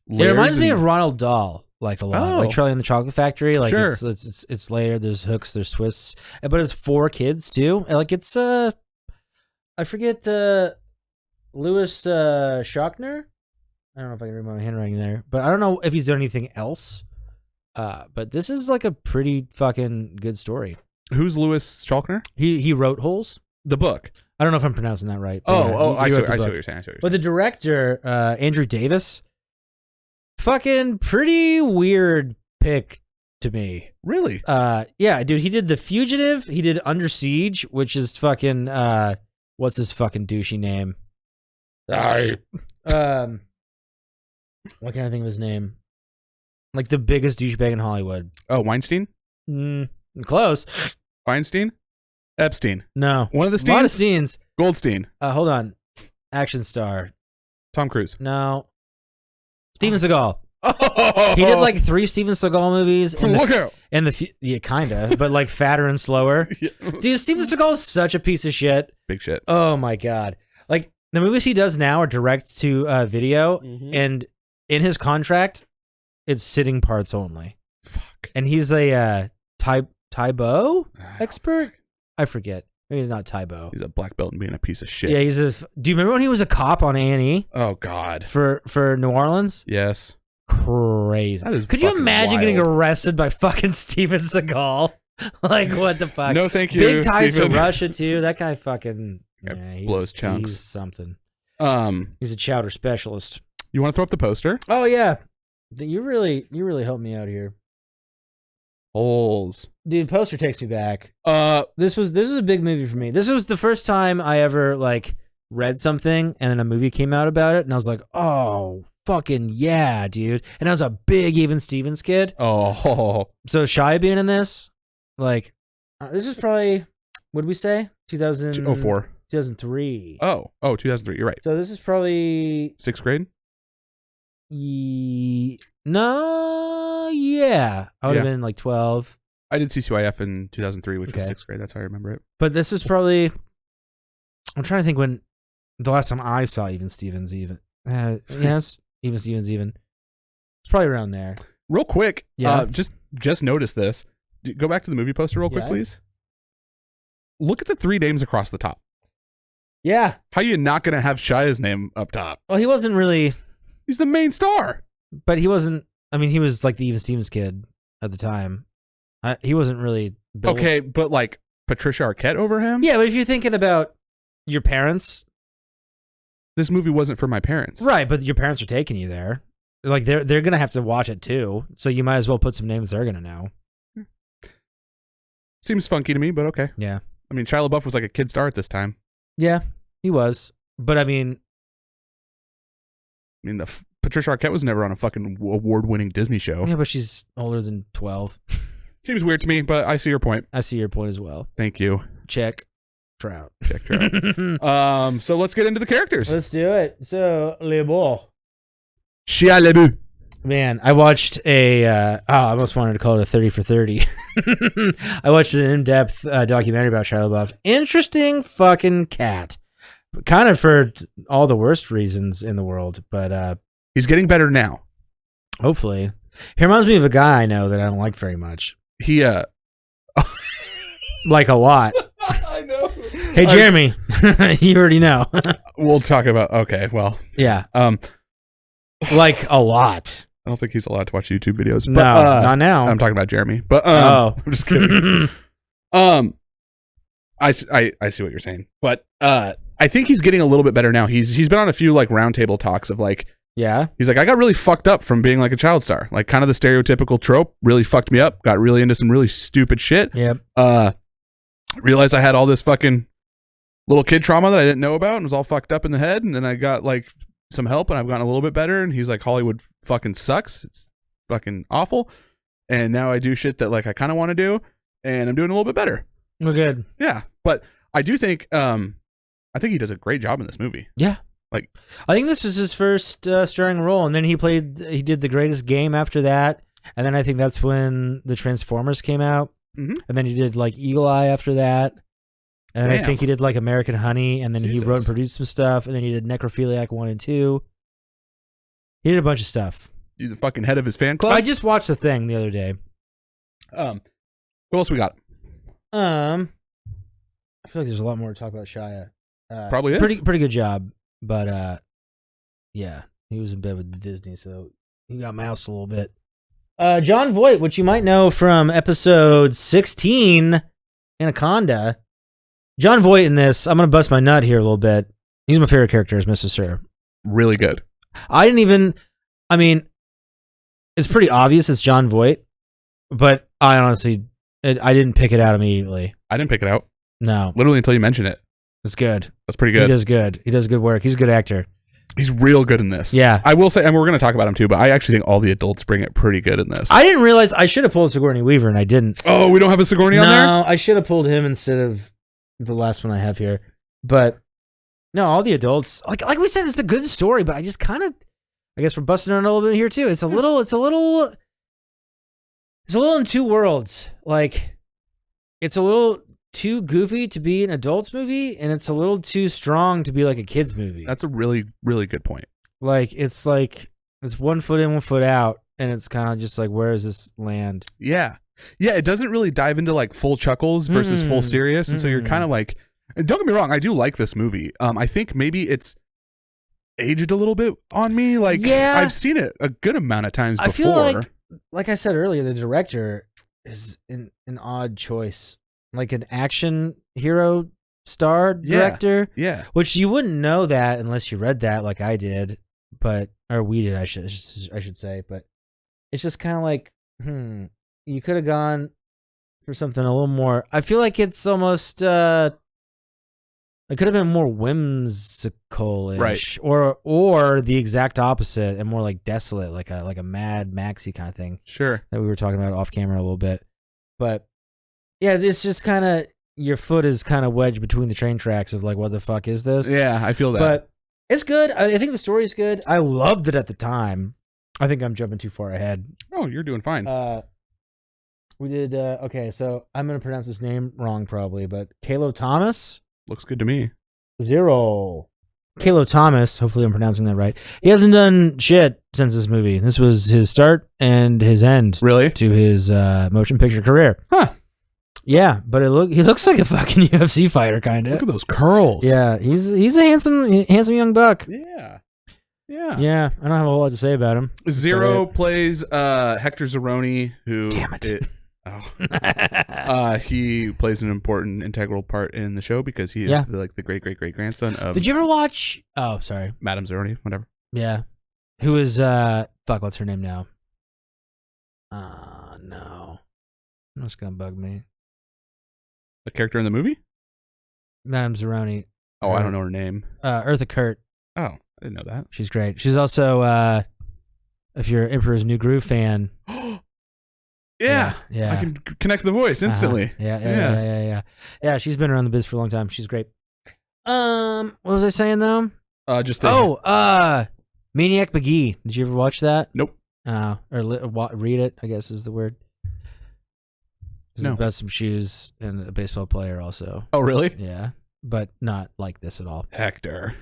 layers. It reminds me of Ronald Dahl like a lot, Oh. like Charlie and the Chocolate Factory. Like Sure. it's layered. There's hooks, there's twists, but it's 4 kids too. And, like it's I forget Louis Schachner. I don't know if I can read my handwriting there, but I don't know if he's done anything else. But this is like a pretty fucking good story. Who's Louis Schachner? He wrote Holes. The book. I don't know if I'm pronouncing that right. but I he see wrote the what book. you're saying. But the director, Andrew Davis, fucking pretty weird pick to me. Really? Yeah, dude, he did The Fugitive. He did Under Siege, which is fucking, what's his fucking douchey name? What can I think of his name? Like the biggest douchebag in Hollywood. Oh, Weinstein? Close. Weinstein? Epstein. No. One of the A lot of Steens? scenes. Goldstein. Hold on. Action star. Tom Cruise. No. Steven Seagal. Oh! He did like 3 Steven Seagal movies. Look out! Yeah, kinda, but like fatter and slower. Dude, Steven Seagal is such a piece of shit. Big shit. Oh my god! Like the movies he does now are direct to video, and in his contract, it's sitting parts only. Fuck. And he's a Taibo expert. I forget. Maybe it's not Taibo. He's a black belt and being a piece of shit. Yeah, do you remember when he was a cop on A&E Oh God. for New Orleans? Yes. Crazy. That is Could you fucking imagine wild. getting arrested by fucking Steven Seagal? Like, what the fuck? No, thank you. Big ties Steven. to Russia too. That guy fucking blows chunks. He's something. You He's a chowder specialist. want to throw up the poster? Oh yeah, you really helped me out here, Holes. dude. Poster takes me back. This This was a big movie for me. This was the first time I ever like read something and then a movie came out about it, and I was like, oh fucking yeah, dude. And I was a big Even Stevens kid. Oh. So Shia being in this, like, this is probably, what did we say? 04. 2003. Oh, 2003. You're right. So this is probably 6th grade? no, yeah. I would have Yeah. been like 12. I did CCYF in 2003, which was Okay. 6th grade. That's how I remember it. But this is probably, I'm trying to think when the last time I saw Even Stevens yes, Even Stevens even. It's probably around there. Real quick, Yeah. just notice this. Go back to the movie poster real quick, Yeah. please. Look at the 3 names across the top. Yeah. How you not going to have Shia's name up top? Well, he wasn't really, He's the main star. but he wasn't, I mean, he was like the Even Stevens kid at the time. He wasn't really built. Okay, but like Patricia Arquette over him? Yeah, but if you're thinking about your parents, This movie wasn't for my parents. right? But your parents are taking you there. Like they're gonna have to watch it too, so you might as well put some names they're gonna know. Seems funky to me, but okay. Yeah, I mean, Shia LaBeouf was like a kid star at this time. yeah, he was. But I mean, Patricia Arquette was never on a fucking award-winning Disney show. yeah, but she's older than 12. Seems weird to me, but I see your point. I see your point as well. Thank you. Check, Trout. Check out. So let's get into the characters. Let's do it. So, Le Beau. Shia LaBeouf. Man, I watched I almost wanted to call it a 30 for 30. I watched an in-depth documentary about Shia LaBeouf. Interesting fucking cat. Kind of for all the worst reasons in the world, but He's getting better now. hopefully. He reminds me of a guy I know that I don't like very much. He Like a lot. I know. Hey, Jeremy, you already know. We'll talk about okay, well. Yeah, I like a lot. don't think he's allowed to watch YouTube videos. No, But, not now. I'm talking about Jeremy. But Oh. I'm just kidding. I see what you're saying. But I think he's getting a little bit better now. He's been on a few like roundtable talks of like Yeah. he's like, I got really fucked up from being like a child star. Like kind of the stereotypical trope really fucked me up. Got really into some really stupid shit. Yep. Realized I had all this fucking little kid trauma that I didn't know about and was all fucked up in the head. And then I got like some help and I've gotten a little bit better. And he's like, Hollywood fucking sucks. It's fucking awful. And now I do shit that like I kind of want to do. And I'm doing a little bit better. We're good. Yeah. But I do think, I think he does a great job in this movie. Yeah. Like, I think this was his first starring role, and then he did The Greatest Game after that, and then I think that's when the Transformers came out, Mhm. and then he did like Eagle Eye after that, and I Damn. think he did like American Honey, and then he wrote and Jesus. produced some stuff, and then he did Necrophiliac 1 and 2. He did a bunch of stuff. You the fucking head of his fan club. I just watched The Thing the other day. Who else we got? I feel like there's a lot more to talk about Shia. Probably is. Pretty good job, but yeah, he was in bed with Disney, so he got moused a little bit. John Voight, which you might know from episode 16, Anaconda. John Voight in this, I'm gonna bust my nut here a little bit. He's my favorite character as Mr. Sir. Really good. I mean, it's pretty obvious it's John Voight, but I honestly, I didn't pick it out immediately. I didn't pick it out. No. Literally until you mentioned it. It's good. That's pretty good. He does good. He does good work. He's a good actor. He's real good in this. Yeah. I will say, and we're going to talk about him too, but I actually think all the adults bring it pretty good in this. I didn't realize I should have pulled Sigourney Weaver, and I didn't. Oh, we don't have a Sigourney on there? No, I should have pulled him instead of the last one I have here. But no, all the adults, like we said, it's a good story, but I just kind of, I guess we're busting on a little bit here too. It's a little in two worlds. Like, it's a little too goofy to be an adult's movie, and it's a little too strong to be like a kid's movie. That's a really, really good point. Like it's 1 foot in, 1 foot out, and it's kind of just like, where does this land? Yeah. Yeah, it doesn't really dive into like full chuckles versus full serious, and so you're kind of like, and don't get me wrong, I do like this movie. I think maybe it's aged a little bit on me. Like, yeah. I've seen it a good amount of times before. I feel like I said earlier, the director is an odd choice. Like an action hero star director. Yeah. Which you wouldn't know that unless you read that like I did, or we did, I should say. But it's just kind of like, you could have gone for something a little more. I feel like it's almost, it could have been more whimsical-ish, right? Or the exact opposite and more like desolate, like a Mad Maxy kind of thing. Sure. That we were talking about off camera a little bit, but yeah, it's just kind of your foot is kind of wedged between the train tracks of like, what the fuck is this? Yeah, I feel that. But it's good. I think the story is good. I loved it at the time. I think I'm jumping too far ahead. Oh, you're doing fine. We did okay. So I'm gonna pronounce his name wrong probably, but Kalo Thomas. Looks good to me. Kalo Thomas, hopefully I'm pronouncing that right. He hasn't done shit since this movie. This was his start and his end. Really? To his motion picture career. Huh. Yeah, but he looks like a fucking UFC fighter kind of. Look at those curls. Yeah, he's a handsome young buck. Yeah. Yeah, I don't have a whole lot to say about him. Zero plays Hector Zeroni, who damn it. He plays an important integral part in the show because he is the great grandson of. Did you ever watch? Oh, sorry, Madame Zeroni, whatever. Yeah, who is what's her name now? No, it's gonna bug me. A character in the movie? Madame Zeroni. Oh, I don't know her name. Eartha Kitt. Oh, I didn't know that. She's great. She's also, if you're Emperor's New Groove fan. Yeah. I can connect the voice instantly. Yeah, she's been around the biz for a long time. She's great. What was I saying though? Maniac McGee. Did you ever watch that? Nope. Or read it, I guess is the word. It's about some shoes and a baseball player also. Oh, really? Yeah, but not like this at all. Hector.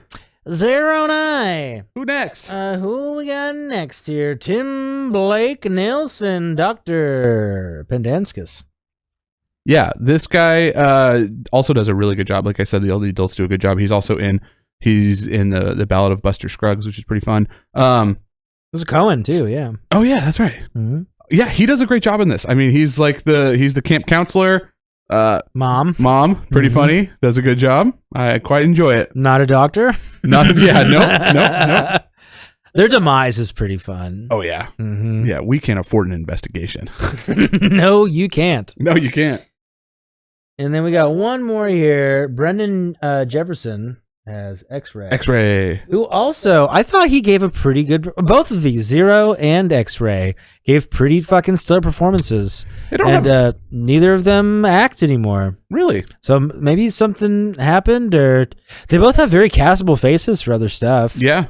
09. Who next? Who we got next here? Tim Blake Nelson, Dr. Pendanskis. Yeah, this guy also does a really good job. Like I said, the adults do a good job. He's in the Ballad of Buster Scruggs, which is pretty fun. There's a Cohen too, yeah. Oh yeah, that's right. Mm-hmm. Yeah, he does a great job in this. I mean, he's the camp counselor. Mom, pretty funny. Does a good job. I quite enjoy it. Not a doctor. No. Their demise is pretty fun. Oh yeah, Yeah. We can't afford an investigation. No, you can't. No, you can't. And then we got one more here. Brendan Jefferson as X-Ray. X-Ray. Who also, I thought he gave a pretty good, both of these, Zero and X-Ray, gave pretty fucking stellar performances. Neither of them act anymore. Really? So maybe something happened, or they both have very castable faces for other stuff. Yeah.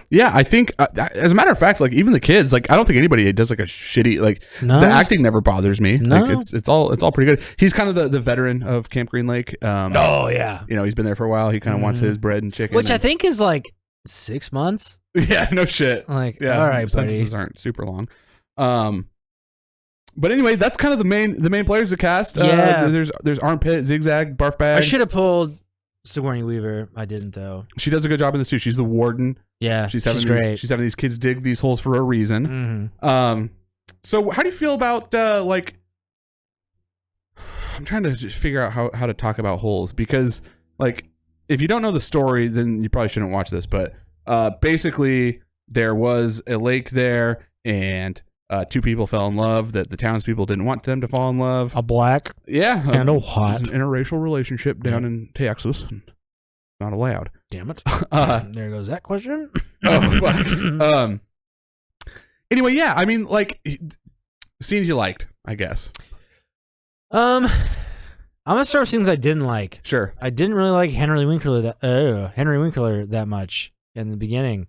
Yeah, I think, as a matter of fact, like even the kids, like I don't think anybody does like a shitty, like the acting never bothers me. No. Like it's all pretty good. He's kind of the veteran of Camp Green Lake. Oh yeah, he's been there for a while. He kind of wants his bread and chicken, which I think is like 6 months. Yeah, no shit. Like, Yeah, all right, buddy. sentences aren't super long. But anyway, that's kind of the main players of the cast. Yeah. There's Armpit, Zigzag, Barf Bag. I should have pulled Sigourney Weaver. I didn't though. She does a good job in this too. She's the warden. Yeah, she's great. She's having these kids dig these holes for a reason. Mm-hmm. So how do you feel about like? I'm trying to just figure out how to talk about holes because like if you don't know the story, then you probably shouldn't watch this. But basically, there was a lake there, and two people fell in love that the townspeople didn't want them to fall in love. A black, yeah, and a white. It's an interracial relationship down in Texas. Not allowed. Damn it. There goes that question. Oh, fuck. Anyway, yeah, I mean, like, scenes you liked, I guess. I'm gonna start with scenes I didn't like. Sure. I didn't really like Henry Winkler that much in the beginning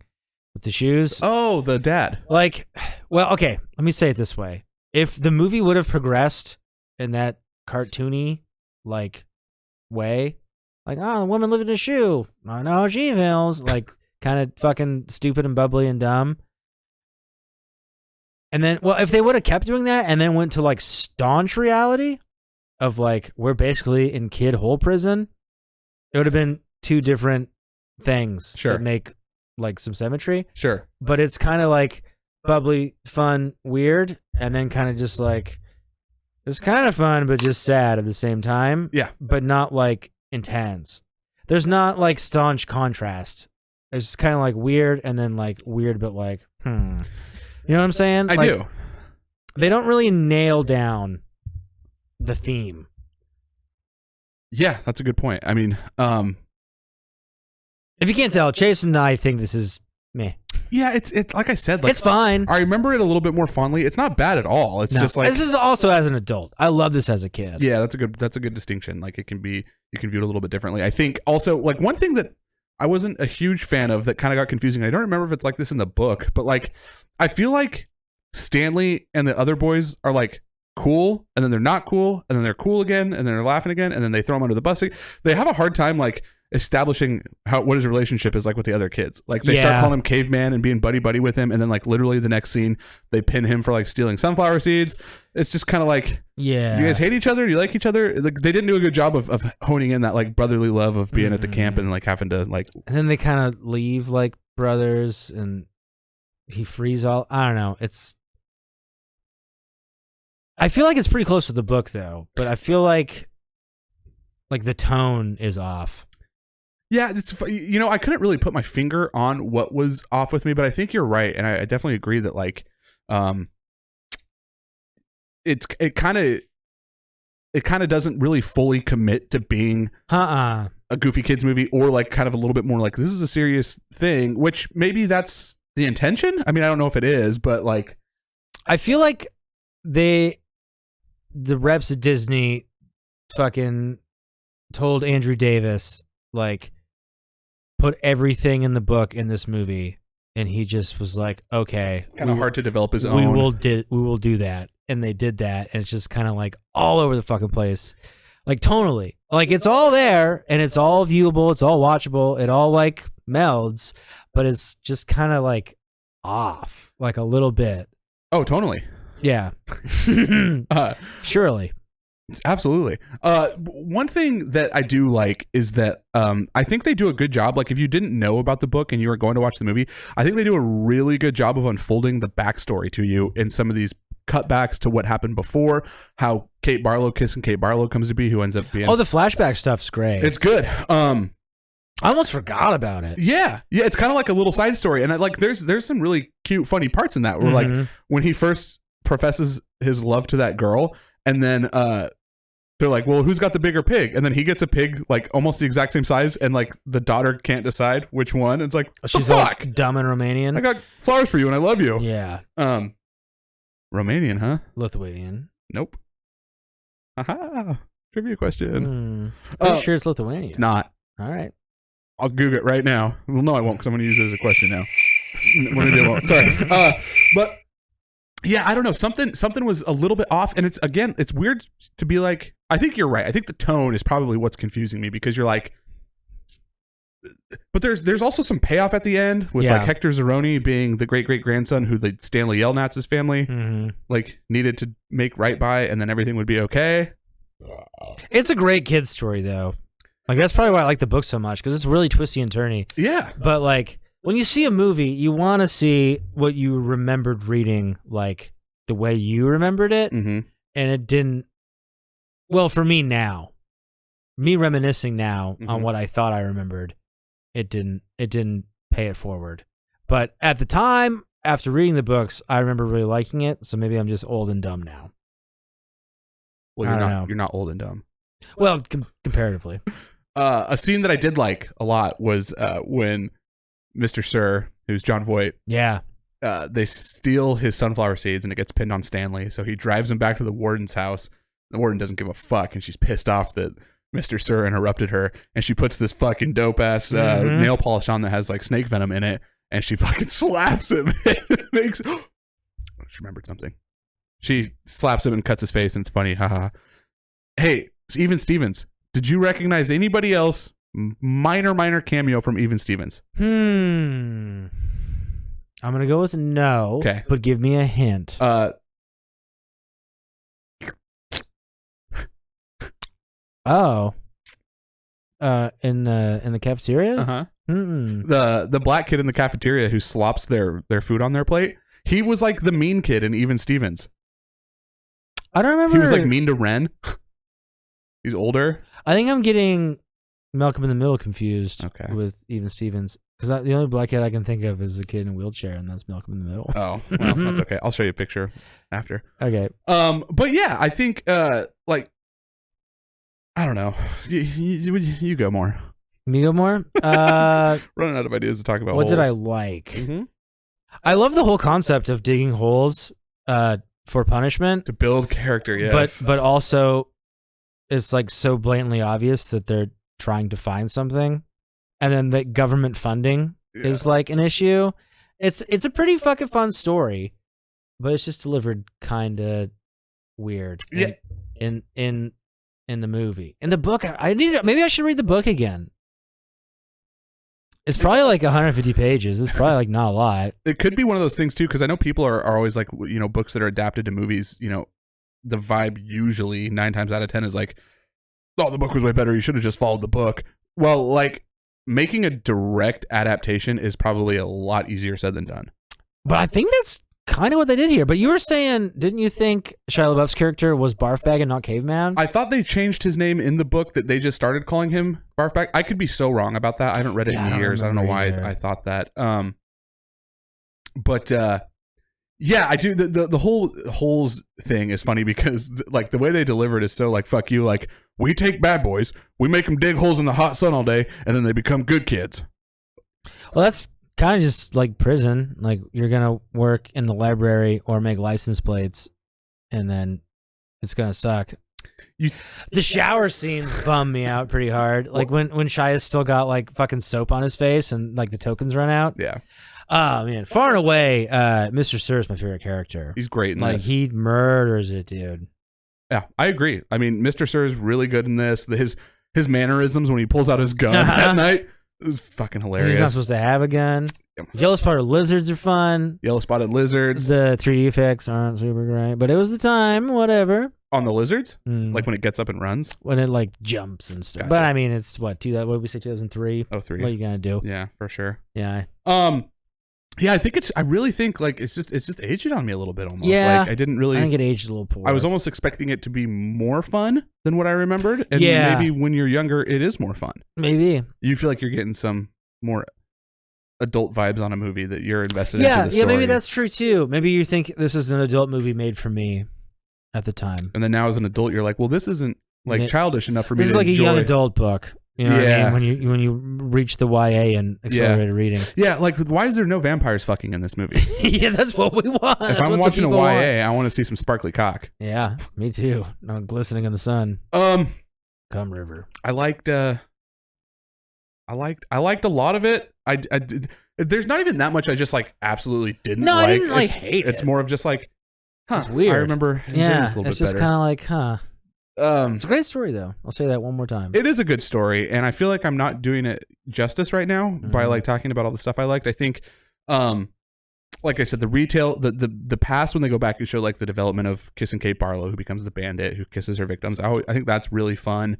with the shoes. Oh, the dad. Like, well, okay, let me say it this way. If the movie would have progressed in that cartoony, like, way, like, oh, the woman lived in a shoe. I know how she feels. Like, kind of fucking stupid and bubbly and dumb. And then, well, if they would have kept doing that and then went to, like, staunch reality of, like, we're basically in kid hole prison, it would have been two different things that make, like, some symmetry. Sure. But it's kind of, like, bubbly, fun, weird, and then kind of just, like, it's kind of fun, but just sad at the same time. Yeah. But not, like, intense. There's not like staunch contrast. It's just kind of like weird and then like weird but like you know what I'm saying? I do. They don't really nail down the theme. Yeah, that's a good point. I mean, if you can't tell, Chase and I think this is meh. Yeah, it's like I said, like, it's fine. I remember it a little bit more fondly. It's not bad at all. It's just like this is also as an adult. I love this as a kid. Yeah, that's a good distinction. Like it can be, you can view it a little bit differently. I think also like one thing that I wasn't a huge fan of that kind of got confusing. I don't remember if it's like this in the book, but like I feel like Stanley and the other boys are like cool, and then they're not cool, and then they're cool again, and then they're laughing again, and then they throw them under the bus. They have a hard time like establishing what his relationship is like with the other kids. Like they start calling him caveman and being buddy with him, and then like literally the next scene they pin him for like stealing sunflower seeds. It's just kind of like, yeah, do you guys hate each other? Do you like each other? Like they didn't do a good job of honing in that like brotherly love of being at the camp and like having to like, and then they kind of leave like brothers, and he frees all. I don't know. I feel like it's pretty close to the book though, but I feel like the tone is off. Yeah, it's, you know, I couldn't really put my finger on what was off with me, but I think you're right, and I definitely agree that like, it kind of doesn't really fully commit to being a Goofy Kids movie, or like kind of a little bit more like this is a serious thing, which maybe that's the intention. I mean, I don't know if it is, but like, I feel like the reps at Disney fucking told Andrew Davis like, put everything in the book in this movie, and he just was like, okay, kind of hard to develop his own. We will do that, and they did that, and it's just kind of like all over the fucking place, like tonally, like it's all there and it's all viewable, it's all watchable, it all like melds, but it's just kind of like off, like a little bit. Oh, tonally. Yeah. Surely. Absolutely. One thing that I do like is that I think they do a good job. Like if you didn't know about the book and you were going to watch the movie, I think they do a really good job of unfolding the backstory to you in some of these cutbacks to what happened before, how Kissin Kate Barlow comes to be, who ends up being. Oh, the flashback stuff's great. It's good. I almost forgot about it. Yeah, it's kind of like a little side story, and there's some really cute, funny parts in that. Where like when he first professes his love to that girl, and then they're like, well, who's got the bigger pig? And then he gets a pig like almost the exact same size, and like the daughter can't decide which one. It's like, she's fuck? Like dumb and Romanian. I got flowers for you and I love you. Yeah. Romanian, huh? Lithuanian. Nope. Aha. Trivia question. Pretty sure it's Lithuanian. It's not. All right. I'll Google it right now. Well, no, I won't, because I'm going to use it as a question now. Maybe I won't. Sorry. But yeah, I don't know. Something was a little bit off, and it's weird to be like, I think you're right. I think the tone is probably what's confusing me, because you're like, but there's also some payoff at the end with like Hector Zeroni being the great grandson who the Stanley Yelnatz's family like needed to make right by, and then everything would be okay. It's a great kid story though. Like that's probably why I like the book so much, because it's really twisty and turny. Yeah. But like when you see a movie, you want to see what you remembered reading, like the way you remembered it, and it didn't. Well, for me now, me reminiscing now on what I thought I remembered, it didn't pay it forward. But at the time, after reading the books, I remember really liking it. So maybe I'm just old and dumb now. Well, you're not old and dumb. Well, comparatively. A scene that I did like a lot was when Mr. Sir, who's John Voight, they steal his sunflower seeds and it gets pinned on Stanley. So he drives him back to the warden's house. The warden doesn't give a fuck, and she's pissed off that Mr. Sir interrupted her, and she puts this fucking dope ass nail polish on that has like snake venom in it, and she fucking slaps him. It makes. She remembered something. She slaps him and cuts his face, and it's funny. Haha. Hey, Even Stevens, did you recognize anybody else? Minor cameo from Even Stevens. I'm gonna go with no. Okay, but give me a hint. In the cafeteria? The black kid in the cafeteria who slops their food on their plate. He was like the mean kid in Even Stevens. I don't remember. He was like mean to Ren. He's older. I think I'm getting Malcolm in the Middle confused with Even Stevens, because the only black kid I can think of is a kid in a wheelchair, and that's Malcolm in the Middle. Oh, well, that's okay. I'll show you a picture after. Okay. But yeah, I think like I don't know. You go more. Me go more? Running out of ideas to talk about. What holes. did I like? I love the whole concept of digging holes for punishment. To build character, yes. But also it's like so blatantly obvious that they're trying to find something. And then the government funding is like an issue. It's a pretty fucking fun story, but it's just delivered kind of weird. In the movie. In the book, maybe I should read the book again. It's probably like 150 pages. It's probably like not a lot. It could be one of those things too, because I know people are always like, books that are adapted to movies, the vibe usually 9 times out of 10 is like, oh, the book was way better. You should have just followed the book. Well, like making a direct adaptation is probably a lot easier said than done. But I think that's kind of what they did here. But you were saying, didn't you think Shia LaBeouf's character was Barfbag and not Caveman? I thought they changed his name in the book, that they just started calling him Barfbag. I could be so wrong about that. I haven't read it in years. I don't know why I thought that. But yeah, I do. The whole holes thing is funny because like the way they deliver it is so like, fuck you. Like, we take bad boys, we make them dig holes in the hot sun all day, and then they become good kids. Well, that's kind of just like prison. Like, you're gonna work in the library or make license plates, and then it's gonna suck. The shower scenes bum me out pretty hard. Like when Shia's still got like fucking soap on his face and like the tokens run out. Yeah. Oh man, far and away, Mr. Sir is my favorite character. He's great in this. Like, he murders it, dude. Yeah, I agree. I mean, Mr. Sir is really good in this. His mannerisms when he pulls out his gun at night is fucking hilarious. He's not supposed to have a gun. Yellow spotted lizards are fun. Yellow spotted lizards. The 3D effects aren't super great, but it was the time. Whatever. On the lizards, like when it gets up and runs, when it like jumps and stuff. Gotcha. But I mean, it's what did we say 2003? Oh, 3. What are you gonna do? Yeah, for sure. Yeah. Yeah, I really think like it's just aged on me a little bit almost. Yeah, like I think it aged a little poor. I was almost expecting it to be more fun than what I remembered. And maybe when you're younger, it is more fun. Maybe. You feel like you're getting some more adult vibes on a movie that you're invested into the story. Yeah, maybe that's true too. Maybe you think this is an adult movie made for me at the time. And then now as an adult, you're like, well, this isn't like childish enough for me to enjoy. This is like a young adult book. You know what I mean? When you reach the YA and accelerated reading. Yeah, like why is there no vampires fucking in this movie? Yeah, that's what we want. If I'm watching a YA, I want to see some sparkly cock. Yeah, me too. No, glistening in the sun. Come river. I liked a lot of it. There's not even that much I just like absolutely didn't like. No, I didn't like hate it. It's more of just like, it's weird. I remember enjoying this a little bit better. It's just kind of like, It's a great story, though. I'll say that one more time. It is a good story, and I feel like I'm not doing it justice right now by like talking about all the stuff I liked. I think, like I said, the past when they go back and show like the development of Kissin Kate Barlow, who becomes the bandit who kisses her victims. I think that's really fun.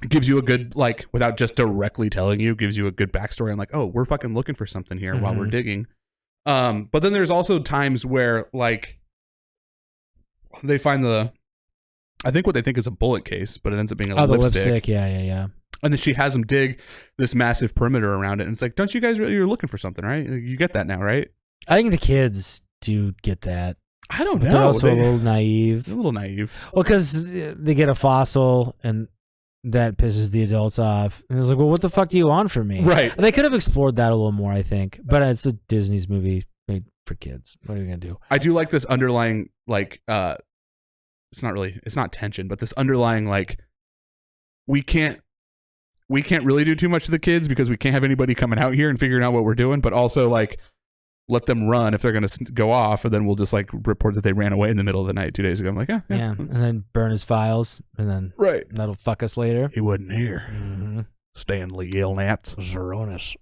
Gives you a good, like, without just directly telling you, gives you a good backstory on like, oh, we're fucking looking for something here while we're digging. But then there's also times where like they find I think what they think is a bullet case, but it ends up being a lipstick. Yeah. And then she has them dig this massive perimeter around it. And it's like, don't you guys you're looking for something, right? You get that now, right? I think the kids do get that. I don't know. They're also a little naive. They're a little naive. Well, because they get a fossil and that pisses the adults off. And it's like, well, what the fuck do you want from me? Right. And they could have explored that a little more, I think. But it's a Disney's movie made for kids. What are you going to do? I do like this underlying, like, it's not tension, but this underlying, like, we can't really do too much to the kids because we can't have anybody coming out here and figuring out what we're doing, but also like let them run if they're going to go off, and then we'll just like report that they ran away in the middle of the night 2 days ago. I'm like, yeah. And then burn his files, and then that'll fuck us later. He wasn't here. Stanley Yelnats. Zeronis.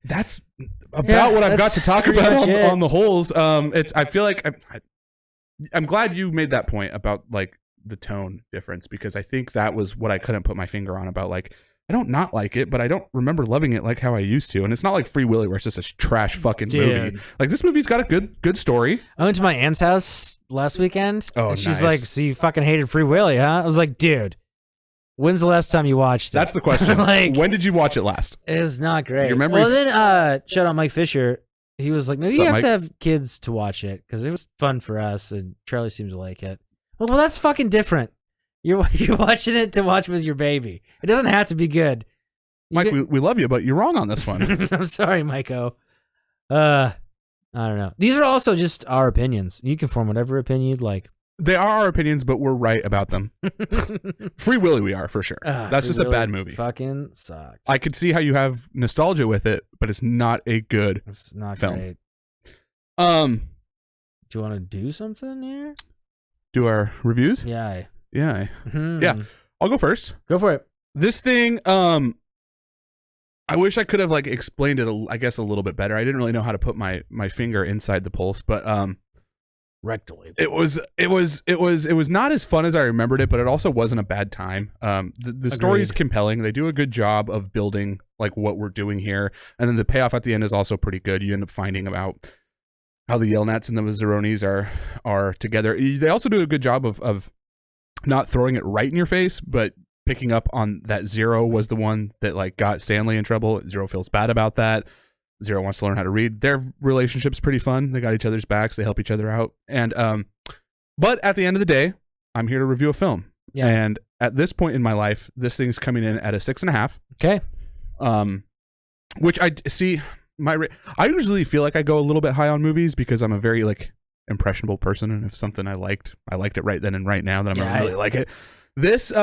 That's about what I've got to talk about on the holes. I feel like I'm glad you made that point about like the tone difference, because I think that was what I couldn't put my finger on about like, I don't not like it, but I don't remember loving it like how I used to. And it's not like Free Willy where it's just a trash fucking movie. Like this movie's got a good story. I went to my aunt's house last weekend. Oh, and she's like, so you fucking hated Free Willy, huh? I was like, dude, when's the last time you watched it? That's the question. Like, when did you watch it last? It's not great. You remember? Well, then shout out Mike Fisher. He was like, maybe you have Mike? to have kids to watch it because it was fun for us, and Charlie seems to like it. Well, that's fucking different. You're watching it to watch with your baby. It doesn't have to be good. Mike, we love you, but you're wrong on this one. I'm sorry, Maiko. I don't know. These are also just our opinions. You can form whatever opinion you'd like. They are our opinions, but we're right about them. Free Willy, we are for sure. That's just a bad movie. Fucking sucks. I could see how you have nostalgia with it, but it's not a good It's not film. great. Do you want to do something here? Do our reviews? Yeah. Yeah. Yeah. I'll go first. Go for it. This thing, I wish I could have like explained it, I guess, a little bit better. I didn't really know how to put my finger inside the pulse, but Rectally. it was not as fun as I remembered it, but it also wasn't a bad time. The story is compelling. They do a good job of building like what we're doing here, and then the payoff at the end is also pretty good. You end up finding about how the Yelnats and the Zeronis are together. They also do a good job of not throwing it right in your face, but picking up on that Zero was the one that like got Stanley in trouble. Zero feels bad about that. Zero wants to learn how to read. Their relationship's pretty fun. They got each other's backs. They help each other out. And but at the end of the day, I'm here to review a film. Yeah. And at this point in my life, this thing's coming in at a 6.5. Okay. Which I see I usually feel like I go a little bit high on movies because I'm a very like impressionable person, and if something I liked it right then and right now, then I'm gonna really like it. This,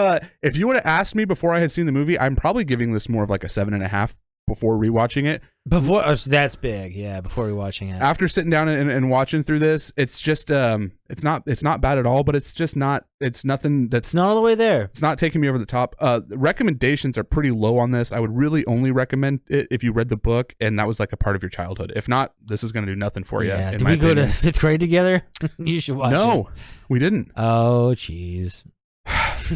if you would have asked me before I had seen the movie, I'm probably giving this more of like a 7.5 before rewatching it. That's big, yeah. Before rewatching it, after sitting down and watching through this, it's just it's not bad at all, but it's just not. It's nothing that's not all the way there. It's not taking me over the top. Recommendations are pretty low on this. I would really only recommend it if you read the book and that was like a part of your childhood. If not, this is going to do nothing for you. Yeah. Did we go to 5th grade together? You should watch it. No, we didn't. Oh, jeez.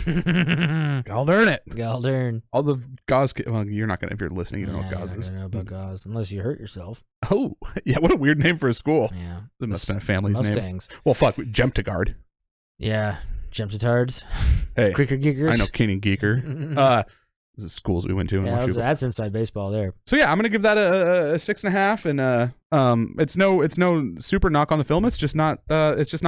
God darn it. God darn. All the gauze. Well, you're not gonna, if you're listening, you don't know what gauze is. I don't know about gauze unless you hurt yourself. Oh, yeah. What a weird name for a school. Yeah. It must have been a family's Mustangs. name. Well, fuck. Jump to guard. Yeah. Jump to tards. Hey. Creaker geekers. I know King and Geeker. This is schools we went to. Yeah, that's inside baseball there. So yeah, I'm gonna give that a 6.5, and it's no super knock on the film. It's just not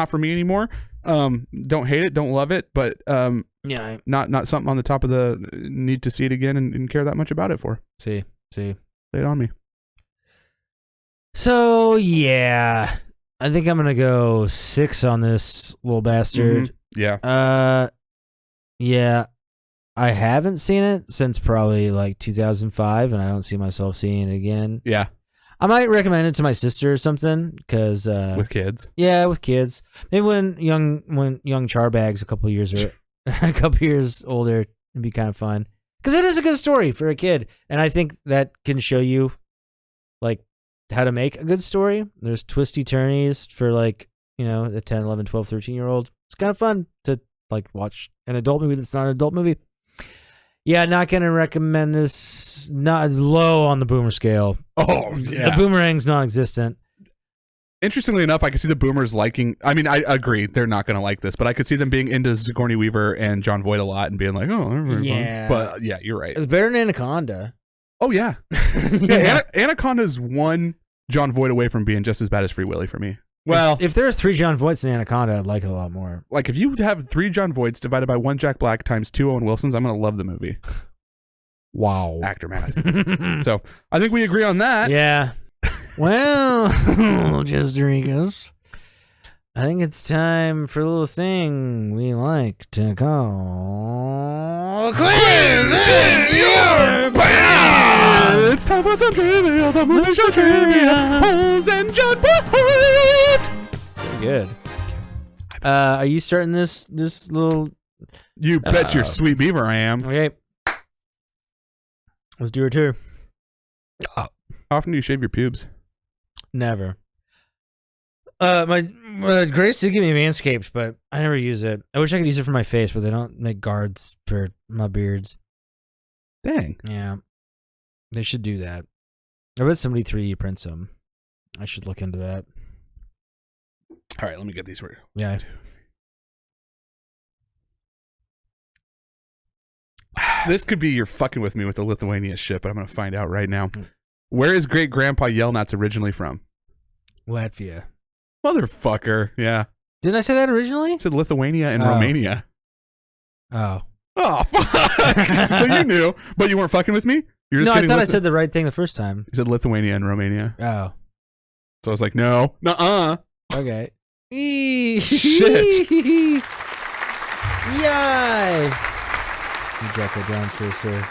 for me anymore. Don't hate it, don't love it, but yeah, not something on the top of the need to see it again and care that much about it for. See, lay it on me. So yeah, I think I'm gonna go 6 on this little bastard. Mm-hmm. Yeah. Yeah. I haven't seen it since probably like 2005, and I don't see myself seeing it again. Yeah. I might recommend it to my sister or something because with kids. Yeah, with kids. Maybe when young Charbag's a couple years older, it'd be kind of fun because it is a good story for a kid, and I think that can show you like how to make a good story. There's twisty turnies for like the 10, 11, 12, 13-year-old. It's kind of fun to like watch an adult movie that's not an adult movie. Yeah, not gonna recommend this. Not low on the boomer scale. Oh, yeah. The boomerang's non-existent. Interestingly enough, I could see the boomers liking. I mean, I agree they're not gonna like this, but I could see them being into Sigourney Weaver and John Voight a lot and being like, oh, yeah. But yeah, you're right. It's better than Anaconda. Oh yeah, yeah. Anaconda's one John Voight away from being just as bad as Free Willy for me. Well, if there's 3 John Voights in Anaconda, I'd like it a lot more. Like if you have 3 John Voights divided by 1 Jack Black times 2 Owen Wilsons, I'm gonna love the movie. Wow. Actor math. So I think we agree on that. Yeah. Well, Jesterikas, I think it's time for a little thing we like to call Quiz in Your Pants. It's time for some trivia, the movie show trivia, Holes and John Voight. Good. Are you starting this little? You bet your sweet beaver I am. Okay. Let's do it too. How often do you shave your pubes? Never. My Grace did give me Manscaped, but I never use it. I wish I could use it for my face, but they don't make guards for my beards. Dang. Yeah. They should do that. I bet somebody 3D prints them. I should look into that. All right, let me get these for you. Yeah. This could be you're fucking with me with the Lithuania shit, but I'm going to find out right now. Where is Great Grandpa Yelnats originally from? Latvia. Motherfucker. Yeah. Didn't I say that originally? I said Lithuania and Romania. Oh. Oh, fuck. So you knew, but you weren't fucking with me? You're just no, I thought I said the right thing the first time. You said Lithuania and Romania. Oh. So I was like, no. Nuh-uh. Okay. Shit. Yay. You got that down for us, sir.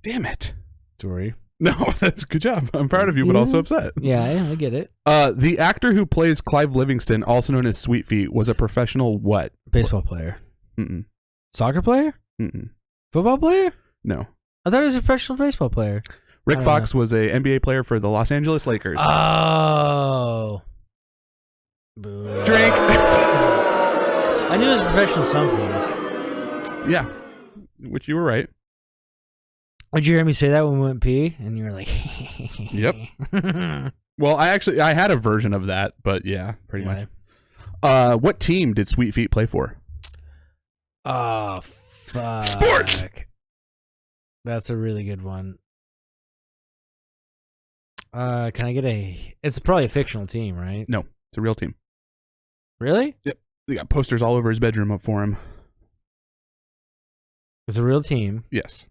Damn it. Sorry. No, that's a good job. I'm proud of you, but also upset. Yeah, I get it. The actor who plays Clive Livingston, also known as Sweet Feet, was a professional what? Baseball player. Mm-mm. Soccer player? Mm-mm. Football player? No. I thought he was a professional baseball player. Rick Fox was a NBA player for the Los Angeles Lakers. Oh. Boo. Drink. I knew it was professional something. Yeah. Which you were right. Did you hear me say that when we went pee? And you were like, yep. Well, I had a version of that, but yeah, pretty much. What team did Sweet Feet play for? Oh, fuck. Sports! That's a really good one. Can I get it's probably a fictional team, right? No, it's a real team. Really? Yep. They got posters all over his bedroom up for him. It's a real team. Yes.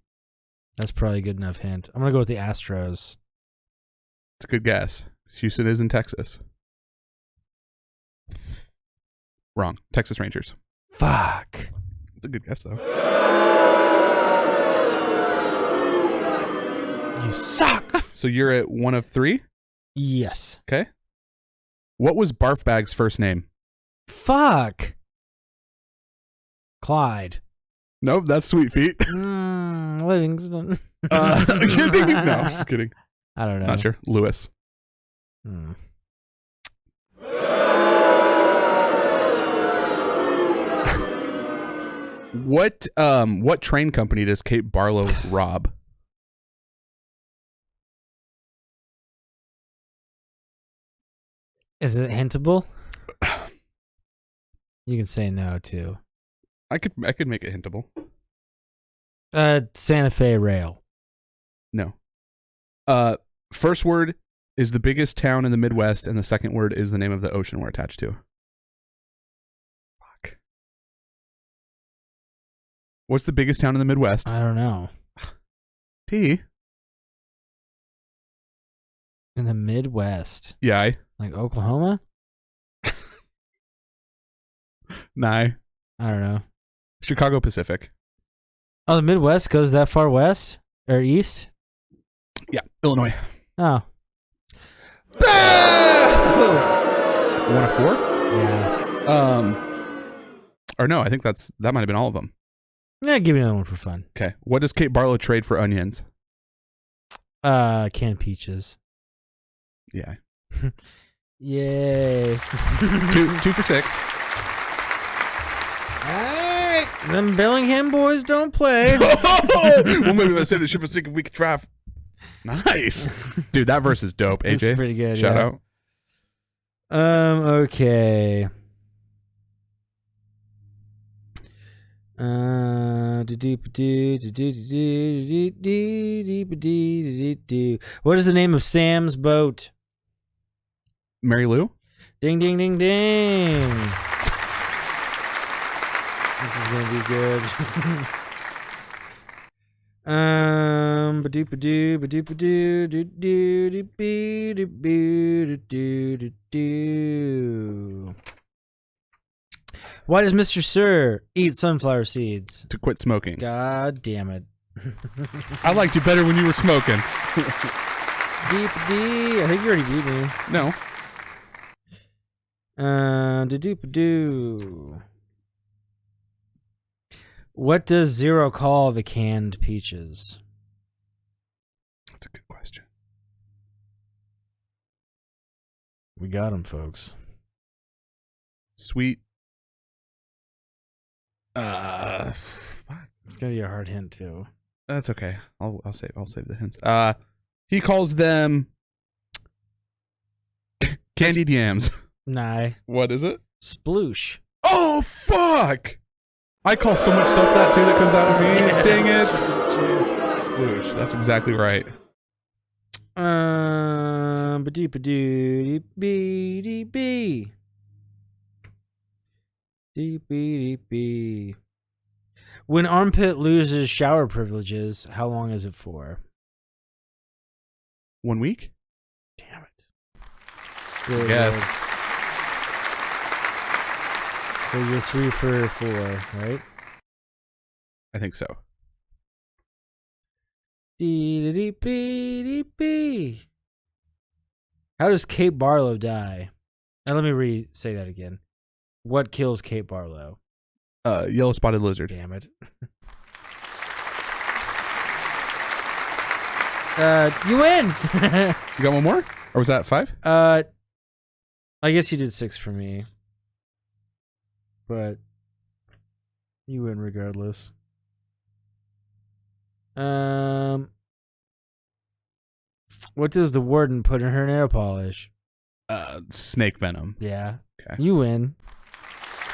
That's probably a good enough hint. I'm going to go with the Astros. It's a good guess. Houston is in Texas. Wrong. Texas Rangers. Fuck. It's a good guess, though. You suck. So you're at 1 of 3? Yes. Okay. What was Barfbag's first name? Fuck. Clyde. Nope, that's Sweet Feet. Livingston. No, I'm just kidding. I don't know. Not sure. Lewis. What train company does Kate Barlow rob? Is it hintable? You can say no too. I could make it hintable. Santa Fe Rail. No. First word is the biggest town in the Midwest, and the second word is the name of the ocean we're attached to. Fuck. What's the biggest town in the Midwest? I don't know. T. In the Midwest. Yeah. Like Oklahoma? Nah. I don't know. Chicago Pacific. Oh, the Midwest goes that far west? Or east? Yeah. Illinois. Oh. 1 of 4? Yeah. Or no, I think that might have been all of them. Yeah, give me another one for fun. Okay. What does Kate Barlow trade for onions? Canned peaches. Yeah. Yay. 2 for 6. Alright. Them Bellingham boys don't play. Well, maybe let's save the ship for sick if we could draft. Nice. Dude, that verse is dope, AJ. It's pretty good. Shout out. Okay. What is the name of Sam's boat? Mary Lou? Ding, ding, ding, ding. This is going to be good. Why does Mr. Sir eat sunflower seeds? To quit smoking. God damn it. I liked you better when you were smoking. I think you already beat me. No. What does Zero call the canned peaches? That's a good question. We got them, folks. Sweet. Fuck. It's gonna be a hard hint too. That's okay. I'll save the hints. He calls them candied yams. Nah. What is it? Sploosh. Oh fuck! I call so much stuff that too that comes out of me. Yes, Dang it! it's true. Sploosh. That's exactly right. When Armpit loses shower privileges, how long is it for? 1 week? Damn it. Really yes. Good. So you're 3 for 4, right? I think so. How does Kate Barlow die? Now let me say that again. What kills Kate Barlow? Yellow spotted lizard. Damn it. You win. You got one more? Or was that 5? I guess you did 6 for me. But you win regardless. What does the warden put in her nail polish? Snake venom. Yeah. Okay. You win.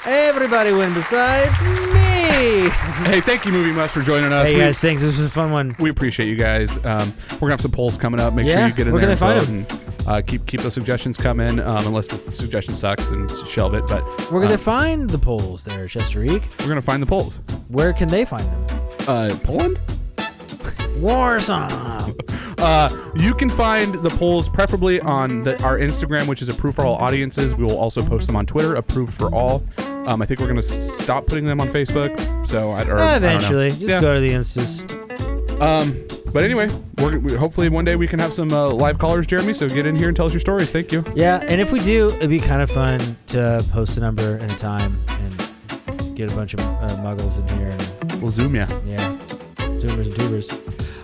Everybody win besides me. Hey, thank you, Movie Muffs, for joining us. Hey guys, thanks. This was a fun one. We appreciate you guys. We're gonna have some polls coming up. Make sure you get in where there can they and vote. And, keep those suggestions coming. Unless the suggestion sucks, then just shelve it. But we're gonna find the polls there, Chesterik. We're gonna find the polls. Where can they find them? Poland. Warsaw. You can find the polls preferably on our Instagram, which is Approved for All Audiences. We will also post them on Twitter, Approved for All. I think we're going to stop putting them on Facebook. So eventually, just go to the Instas. But anyway, hopefully one day we can have some live callers, Jeremy. So get in here and tell us your stories. Thank you. Yeah, and if we do, it'd be kind of fun to post a number and a time and get a bunch of muggles in here. And we'll Zoom ya. Yeah, Zoomers and tubers.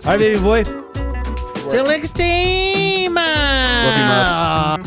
All right, baby boy. Till next time. Love you, Muffs.